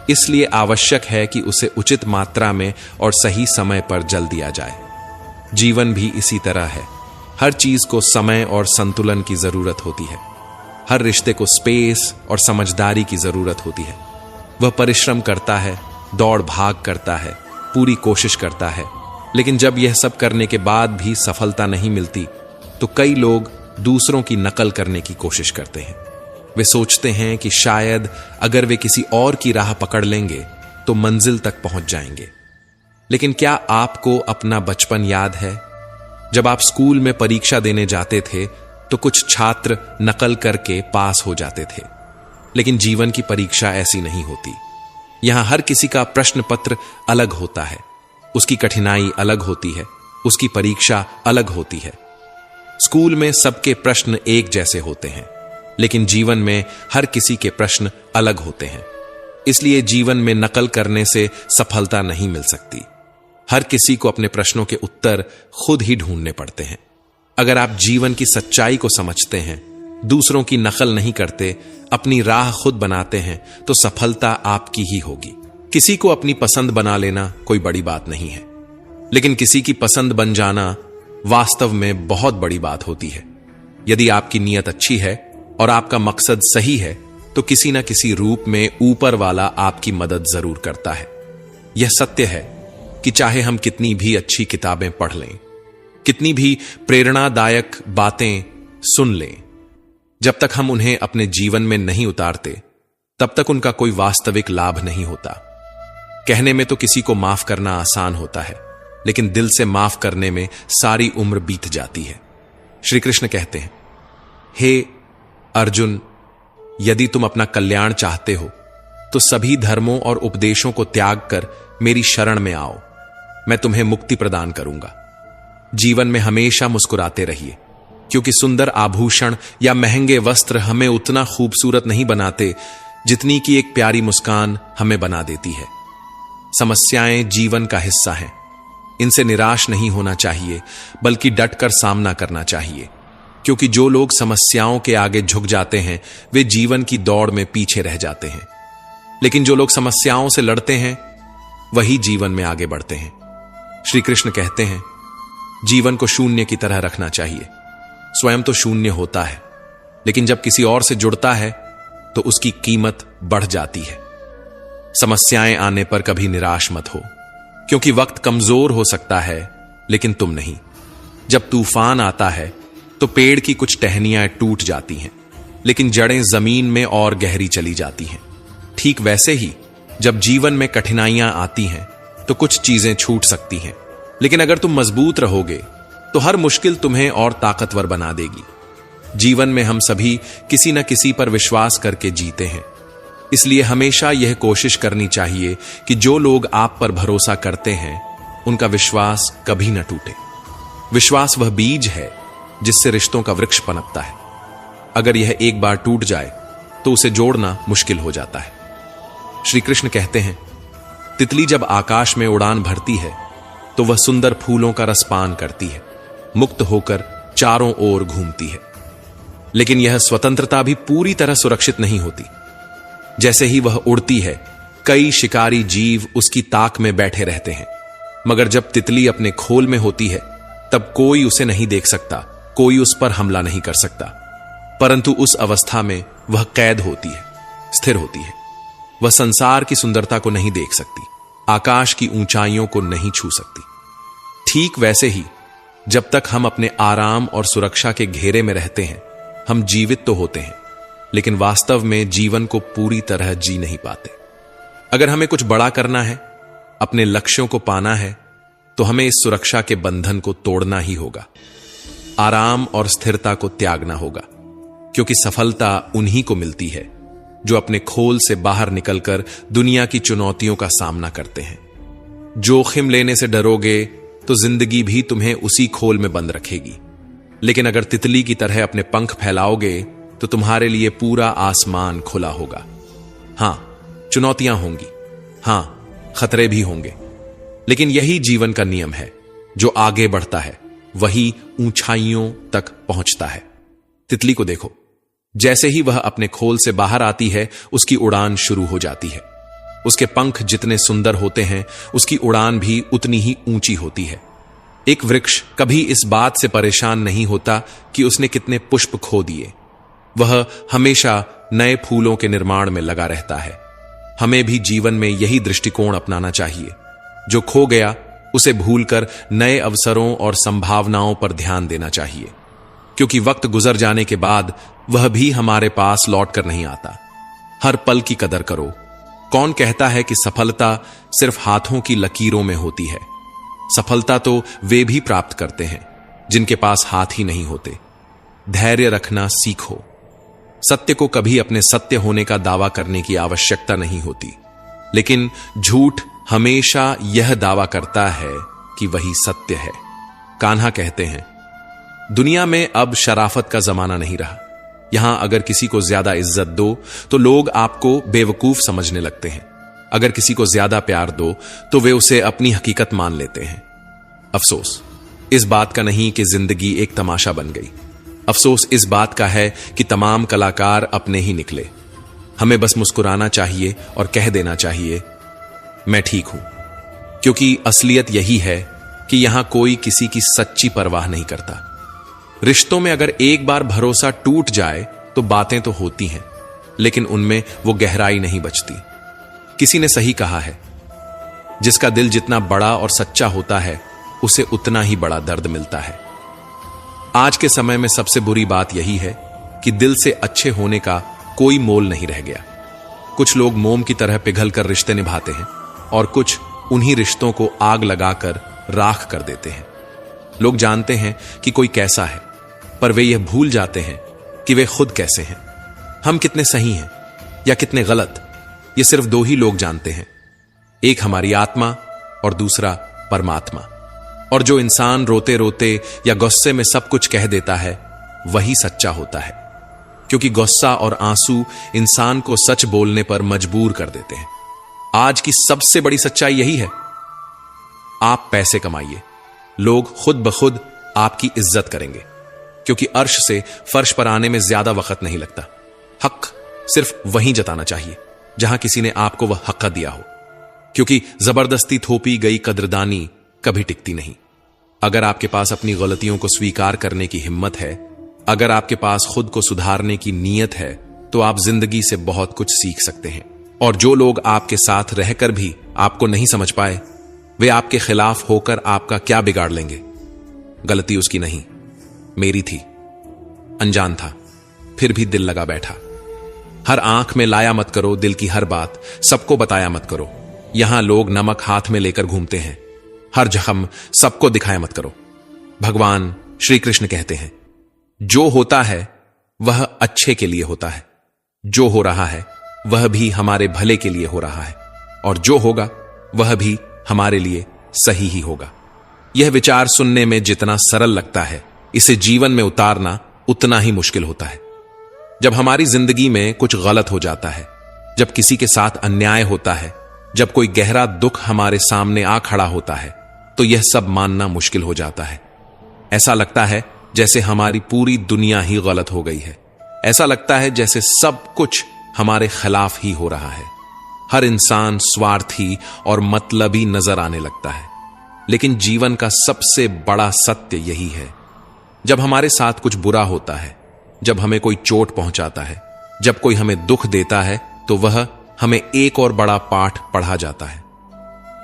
इसलिए आवश्यक है कि उसे उचित मात्रा में और सही समय पर जल दिया जाए। जीवन भी इसी तरह है। हर चीज को समय और संतुलन की जरूरत होती है। हर रिश्ते को स्पेस और समझदारी की जरूरत होती है। वह परिश्रम करता है, दौड़ भाग करता है, पूरी कोशिश करता है, लेकिन जब यह सब करने के बाद भी सफलता नहीं मिलती तो कई लोग दूसरों की नकल करने की कोशिश करते हैं। वे सोचते हैं कि शायद अगर वे किसी और की राह पकड़ लेंगे तो मंजिल तक पहुंच जाएंगे। लेकिन क्या आपको अपना बचपन याद है? जब आप स्कूल में परीक्षा देने जाते थे तो कुछ छात्र नकल करके पास हो जाते थे, लेकिन जीवन की परीक्षा ऐसी नहीं होती। यहां हर किसी का प्रश्न पत्र अलग होता है, उसकी कठिनाई अलग होती है, उसकी परीक्षा अलग होती है। स्कूल में सबके प्रश्न एक जैसे होते हैं, लेकिन जीवन में हर किसी के प्रश्न अलग होते हैं। इसलिए जीवन में नकल करने से सफलता नहीं मिल सकती। हर किसी को अपने प्रश्नों के उत्तर खुद ही ढूंढने पड़ते हैं। अगर आप जीवन की सच्चाई को समझते हैं, दूसरों की नकल नहीं करते, अपनी राह खुद बनाते हैं, तो सफलता आपकी ही होगी। किसी को अपनी पसंद बना लेना कोई बड़ी बात नहीं है, लेकिन किसी की पसंद बन जाना वास्तव में बहुत बड़ी बात होती है। यदि आपकी नीयत अच्छी है और आपका मकसद सही है तो किसी न किसी रूप में ऊपर वाला आपकी मदद जरूर करता है। यह सत्य है कि चाहे हम कितनी भी अच्छी किताबें पढ़ लें, कितनी भी प्रेरणादायक बातें सुन लें, जब तक हम उन्हें अपने जीवन में नहीं उतारते तब तक उनका कोई वास्तविक लाभ नहीं होता। कहने में तो किसी को माफ करना आसान होता है, लेकिन दिल से माफ करने में सारी उम्र बीत जाती है। श्री कृष्ण कहते हैं, हे अर्जुन, यदि तुम अपना कल्याण चाहते हो तो सभी धर्मों और उपदेशों को त्याग कर मेरी शरण में आओ, मैं तुम्हें मुक्ति प्रदान करूंगा। जीवन में हमेशा मुस्कुराते रहिए, क्योंकि सुंदर आभूषण या महंगे वस्त्र हमें उतना खूबसूरत नहीं बनाते जितनी कि एक प्यारी मुस्कान हमें बना देती है। समस्याएं जीवन का हिस्सा हैं, इनसे निराश नहीं होना चाहिए, बल्कि डटकर सामना करना चाहिए, क्योंकि जो लोग समस्याओं के आगे झुक जाते हैं वे जीवन की दौड़ में पीछे रह जाते हैं, लेकिन जो लोग समस्याओं से लड़ते हैं वही जीवन में आगे बढ़ते हैं। श्री कृष्ण कहते हैं, जीवन को शून्य की तरह रखना चाहिए। स्वयं तो शून्य होता है, लेकिन जब किसी और से जुड़ता है तो उसकी कीमत बढ़ जाती है। समस्याएं आने पर कभी निराश मत हो, क्योंकि वक्त कमजोर हो सकता है लेकिन तुम नहीं। जब तूफान आता है तो पेड़ की कुछ टहनियां टूट जाती हैं, लेकिन जड़ें जमीन में और गहरी चली जाती हैं। ठीक वैसे ही जब जीवन में कठिनाइयां आती हैं तो कुछ चीजें छूट सकती हैं, लेकिन अगर तुम मजबूत रहोगे तो हर मुश्किल तुम्हें और ताकतवर बना देगी। जीवन में हम सभी किसी न किसी पर विश्वास करके जीते हैं, इसलिए हमेशा यह कोशिश करनी चाहिए कि जो लोग आप पर भरोसा करते हैं उनका विश्वास कभी न टूटे। विश्वास वह बीज है जिससे रिश्तों का वृक्ष पनपता है। अगर यह एक बार टूट जाए तो उसे जोड़ना मुश्किल हो जाता है। श्री कृष्ण कहते हैं, तितली जब आकाश में उड़ान भरती है तो वह सुंदर फूलों का रसपान करती है, मुक्त होकर चारों ओर घूमती है, लेकिन यह स्वतंत्रता भी पूरी तरह सुरक्षित नहीं होती। जैसे ही वह उड़ती है, कई शिकारी जीव उसकी ताक में बैठे रहते हैं, मगर जब तितली अपने खोल में होती है तब कोई उसे नहीं देख सकता, कोई उस पर हमला नहीं कर सकता। परंतु उस अवस्था में वह कैद होती है, स्थिर होती है। वह संसार की सुंदरता को नहीं देख सकती, आकाश की ऊंचाइयों को नहीं छू सकती। ठीक वैसे ही जब तक हम अपने आराम और सुरक्षा के घेरे में रहते हैं, हम जीवित तो होते हैं, लेकिन वास्तव में जीवन को पूरी तरह जी नहीं पाते। अगर हमें कुछ बड़ा करना है, अपने लक्ष्यों को पाना है, तो हमें इस सुरक्षा के बंधन को तोड़ना ही होगा। आराम और स्थिरता को त्यागना होगा, क्योंकि सफलता उन्हीं को मिलती है जो अपने खोल से बाहर निकलकर दुनिया की चुनौतियों का सामना करते हैं। जोखिम लेने से डरोगे तो जिंदगी भी तुम्हें उसी खोल में बंद रखेगी, लेकिन अगर तितली की तरह अपने पंख फैलाओगे तो तुम्हारे लिए पूरा आसमान खुला होगा। हां, चुनौतियां होंगी, हां, खतरे भी होंगे, लेकिन यही जीवन का नियम है। जो आगे बढ़ता है वही ऊंचाइयों तक पहुंचता है। तितली को देखो, जैसे ही वह अपने खोल से बाहर आती है उसकी उड़ान शुरू हो जाती है। उसके पंख जितने सुंदर होते हैं उसकी उड़ान भी उतनी ही ऊंची होती है। एक वृक्ष कभी इस बात से परेशान नहीं होता कि उसने कितने पुष्प खो दिए, वह हमेशा नए फूलों के निर्माण में लगा रहता है। हमें भी जीवन में यही दृष्टिकोण अपनाना चाहिए। जो खो गया उसे भूलकर नए अवसरों और संभावनाओं पर ध्यान देना चाहिए, क्योंकि वक्त गुजर जाने के बाद वह भी हमारे पास लौटकर नहीं आता। हर पल की कदर करो। कौन कहता है कि सफलता सिर्फ हाथों की लकीरों में होती है? सफलता तो वे भी प्राप्त करते हैं जिनके पास हाथ ही नहीं होते। धैर्य रखना सीखो। सत्य को कभी अपने सत्य होने का दावा करने की आवश्यकता नहीं होती, लेकिन झूठ हमेशा यह दावा करता है कि वही सत्य है। कान्हा कहते हैं, दुनिया में अब शराफत का जमाना नहीं रहा। यहां अगर किसी को ज्यादा इज्जत दो तो लोग आपको बेवकूफ समझने लगते हैं। अगर किसी को ज्यादा प्यार दो तो वे उसे अपनी हकीकत मान लेते हैं। अफसोस इस बात का नहीं कि जिंदगी एक तमाशा बन गई। अफसोस इस बात का है कि तमाम कलाकार अपने ही निकले। हमें बस मुस्कुराना चाहिए और कह देना चाहिए, मैं ठीक हूं, क्योंकि असलियत यही है कि यहां कोई किसी की सच्ची परवाह नहीं करता। रिश्तों में अगर एक बार भरोसा टूट जाए तो बातें तो होती हैं, लेकिन उनमें वो गहराई नहीं बचती। किसी ने सही कहा है, जिसका दिल जितना बड़ा और सच्चा होता है उसे उतना ही बड़ा दर्द मिलता है। आज के समय में सबसे बुरी बात यही है कि दिल से अच्छे होने का कोई मोल नहीं रह गया। कुछ लोग मोम की तरह पिघलकर रिश्ते निभाते हैं और कुछ उन्हीं रिश्तों को आग लगाकर राख कर देते हैं। लोग जानते हैं कि कोई कैसा है, पर वे यह भूल जाते हैं कि वे खुद कैसे हैं। हम कितने सही हैं या कितने गलत, ये सिर्फ दो ही लोग जानते हैं, एक हमारी आत्मा और दूसरा परमात्मा। और जो इंसान रोते रोते या गुस्से में सब कुछ कह देता है वही सच्चा होता है, क्योंकि गुस्सा और आंसू इंसान को सच बोलने पर मजबूर कर देते हैं। आज की सबसे बड़ी सच्चाई यही है, आप पैसे कमाइए, लोग खुद ब खुद आपकी इज्जत करेंगे, क्योंकि अर्श से फर्श पर आने में ज्यादा वक्त नहीं लगता। हक सिर्फ वहीं जताना चाहिए जहां किसी ने आपको वह हक दिया हो, क्योंकि जबरदस्ती थोपी गई कद्रदानी कभी टिकती नहीं। अगर आपके पास अपनी गलतियों को स्वीकार करने की हिम्मत है, अगर आपके पास खुद को सुधारने की नीयत है, तो आप जिंदगी से बहुत कुछ सीख सकते हैं। और जो लोग आपके साथ रहकर भी आपको नहीं समझ पाए, वे आपके खिलाफ होकर आपका क्या बिगाड़ लेंगे। गलती उसकी नहीं, मेरी थी। अनजान था, फिर भी दिल लगा बैठा। हर आंख में लाया मत करो दिल की हर बात, सबको बताया मत करो। यहां लोग नमक हाथ में लेकर घूमते हैं, हर जख्म सबको दिखाया मत करो। भगवान श्री कृष्ण कहते हैं, जो होता है वह अच्छे के लिए होता है, जो हो रहा है वह भी हमारे भले के लिए हो रहा है, और जो होगा वह भी हमारे लिए सही ही होगा। यह विचार सुनने में जितना सरल लगता है, इसे जीवन में उतारना उतना ही मुश्किल होता है। जब हमारी जिंदगी में कुछ गलत हो जाता है, जब किसी के साथ अन्याय होता है, जब कोई गहरा दुख हमारे सामने आ खड़ा होता है, तो यह सब मानना मुश्किल हो जाता है। ऐसा लगता है जैसे हमारी पूरी दुनिया ही गलत हो गई है। ऐसा लगता है जैसे सब कुछ हमारे खिलाफ ही हो रहा है। हर इंसान स्वार्थी और मतलबी नजर आने लगता है। लेकिन जीवन का सबसे बड़ा सत्य यही है, जब हमारे साथ कुछ बुरा होता है, जब हमें कोई चोट पहुंचाता है, जब कोई हमें दुख देता है, तो वह हमें एक और बड़ा पाठ पढ़ा जाता है।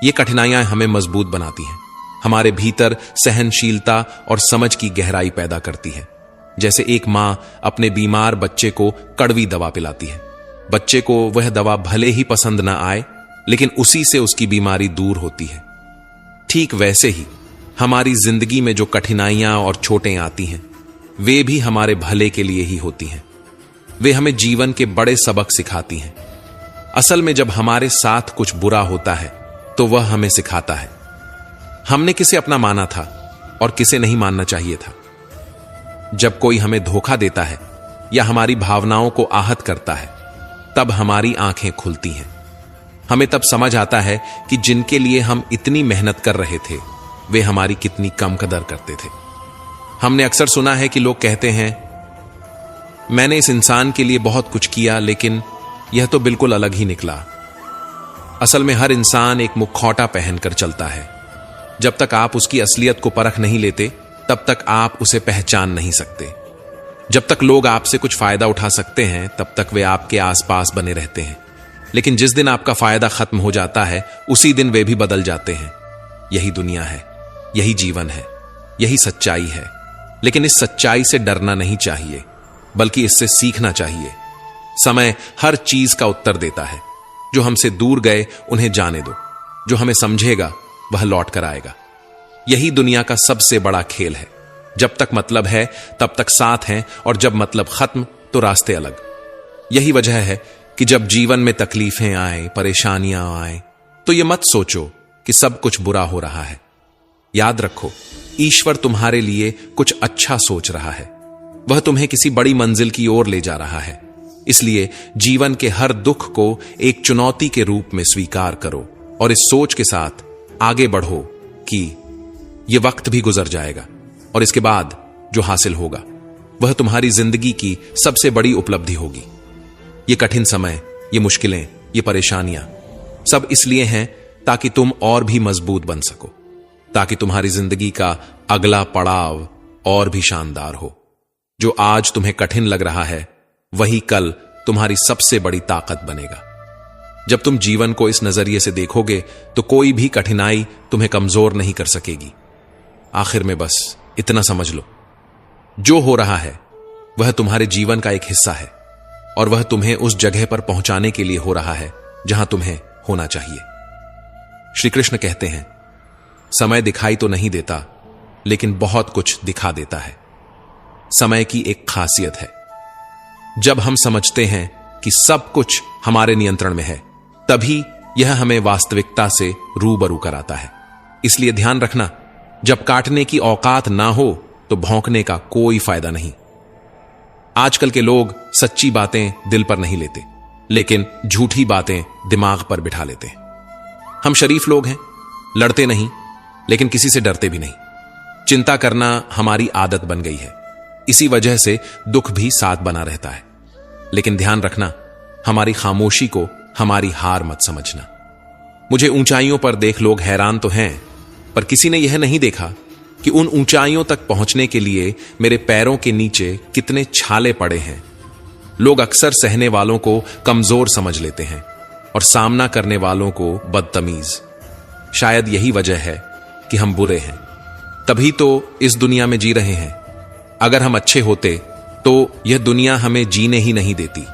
ये कठिनाइयां हमें मजबूत बनाती हैं, हमारे भीतर सहनशीलता और समझ की गहराई पैदा करती है। जैसे एक मां अपने बीमार बच्चे को कड़वी दवा पिलाती है। बच्चे को वह दवा भले ही पसंद ना आए, लेकिन उसी से उसकी बीमारी दूर होती है। ठीक वैसे ही हमारी जिंदगी में जो कठिनाइयां और चोटें आती हैं, वे भी हमारे भले के लिए ही होती हैं। वे हमें जीवन के बड़े सबक सिखाती हैं। असल में जब हमारे साथ कुछ बुरा होता है, तो वह हमें सिखाता है हमने किसे अपना माना था और किसे नहीं मानना चाहिए था। जब कोई हमें धोखा देता है या हमारी भावनाओं को आहत करता है, तब हमारी आंखें खुलती हैं। हमें तब समझ आता है कि जिनके लिए हम इतनी मेहनत कर रहे थे, वे हमारी कितनी कम कदर करते थे। हमने अक्सर सुना है कि लोग कहते हैं, मैंने इस इंसान के लिए बहुत कुछ किया, लेकिन यह तो बिल्कुल अलग ही निकला। असल में हर इंसान एक मुखौटा पहनकर चलता है। जब तक आप उसकी असलियत को परख नहीं लेते, तब तक आप उसे पहचान नहीं सकते। जब तक लोग आपसे कुछ फायदा उठा सकते हैं, तब तक वे आपके आसपास बने रहते हैं। लेकिन जिस दिन आपका फायदा खत्म हो जाता है, उसी दिन वे भी बदल जाते हैं। यही दुनिया है, यही जीवन है, यही सच्चाई है। लेकिन इस सच्चाई से डरना नहीं चाहिए, बल्कि इससे सीखना चाहिए। समय हर चीज का उत्तर देता है। जो हमसे दूर गए उन्हें जाने दो, जो हमें समझेगा वह लौट कर आएगा। यही दुनिया का सबसे बड़ा खेल है। जब तक मतलब है तब तक साथ हैं, और जब मतलब खत्म तो रास्ते अलग। यही वजह है कि जब जीवन में तकलीफें आए, परेशानियां आए, तो यह मत सोचो कि सब कुछ बुरा हो रहा है। याद रखो, ईश्वर तुम्हारे लिए कुछ अच्छा सोच रहा है। वह तुम्हें किसी बड़ी मंजिल की ओर ले जा रहा है। इसलिए जीवन के हर दुख को एक चुनौती के रूप में स्वीकार करो, और इस सोच के साथ आगे बढ़ो कि यह वक्त भी गुजर जाएगा, और इसके बाद जो हासिल होगा वह तुम्हारी जिंदगी की सबसे बड़ी उपलब्धि होगी। ये कठिन समय, ये मुश्किलें, ये परेशानियां सब इसलिए हैं ताकि तुम और भी मजबूत बन सको। ताकि तुम्हारी जिंदगी का अगला पड़ाव और भी शानदार हो। जो आज तुम्हें कठिन लग रहा है वही कल तुम्हारी सबसे बड़ी ताकत बनेगा। जब तुम जीवन को इस नजरिए से देखोगे तो कोई भी कठिनाई तुम्हें कमजोर नहीं कर सकेगी। आखिर में बस इतना समझ लो, जो हो रहा है वह तुम्हारे जीवन का एक हिस्सा है और वह तुम्हें उस जगह पर पहुंचाने के लिए हो रहा है जहां तुम्हें होना चाहिए। श्री कृष्ण कहते हैं, समय दिखाई तो नहीं देता लेकिन बहुत कुछ दिखा देता है। समय की एक खासियत है, जब हम समझते हैं कि सब कुछ हमारे नियंत्रण में है तभी यह हमें वास्तविकता से रूबरू कराता है। इसलिए ध्यान रखना, जब काटने की औकात ना हो तो भौंकने का कोई फायदा नहीं। आजकल के लोग सच्ची बातें दिल पर नहीं लेते लेकिन झूठी बातें दिमाग पर बिठा लेते हैं। हम शरीफ लोग हैं, लड़ते नहीं लेकिन किसी से डरते भी नहीं। चिंता करना हमारी आदत बन गई है, इसी वजह से दुख भी साथ बना रहता है। लेकिन ध्यान रखना, हमारी खामोशी को हमारी हार मत समझना। मुझे ऊंचाइयों पर देख लोग हैरान तो हैं, पर किसी ने यह नहीं देखा कि उन ऊंचाइयों तक पहुंचने के लिए मेरे पैरों के नीचे कितने छाले पड़े हैं। लोग अक्सर सहने वालों को कमजोर समझ लेते हैं और सामना करने वालों को बदतमीज। शायद यही वजह है कि हम बुरे हैं, तभी तो इस दुनिया में जी रहे हैं। अगर हम अच्छे होते तो यह दुनिया हमें जीने ही नहीं देती।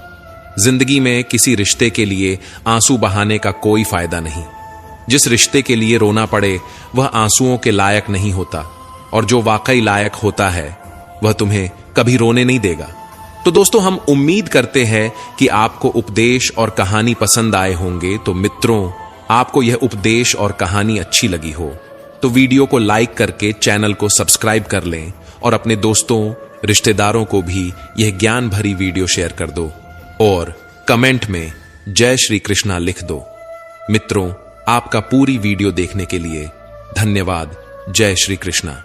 जिंदगी में किसी रिश्ते के लिए आंसू बहाने का कोई फायदा नहीं। जिस रिश्ते के लिए रोना पड़े वह आंसुओं के लायक नहीं होता, और जो वाकई लायक होता है वह तुम्हें कभी रोने नहीं देगा। तो दोस्तों, हम उम्मीद करते हैं कि आपको उपदेश और कहानी पसंद आए होंगे। तो मित्रों, आपको यह उपदेश और कहानी अच्छी लगी हो तो वीडियो को लाइक करके चैनल को सब्सक्राइब कर लें और अपने दोस्तों रिश्तेदारों को भी यह ज्ञान भरी वीडियो शेयर कर दो और कमेंट में जय श्री कृष्णा लिख दो। मित्रों, आपका पूरी वीडियो देखने के लिए धन्यवाद। जय श्री कृष्णा।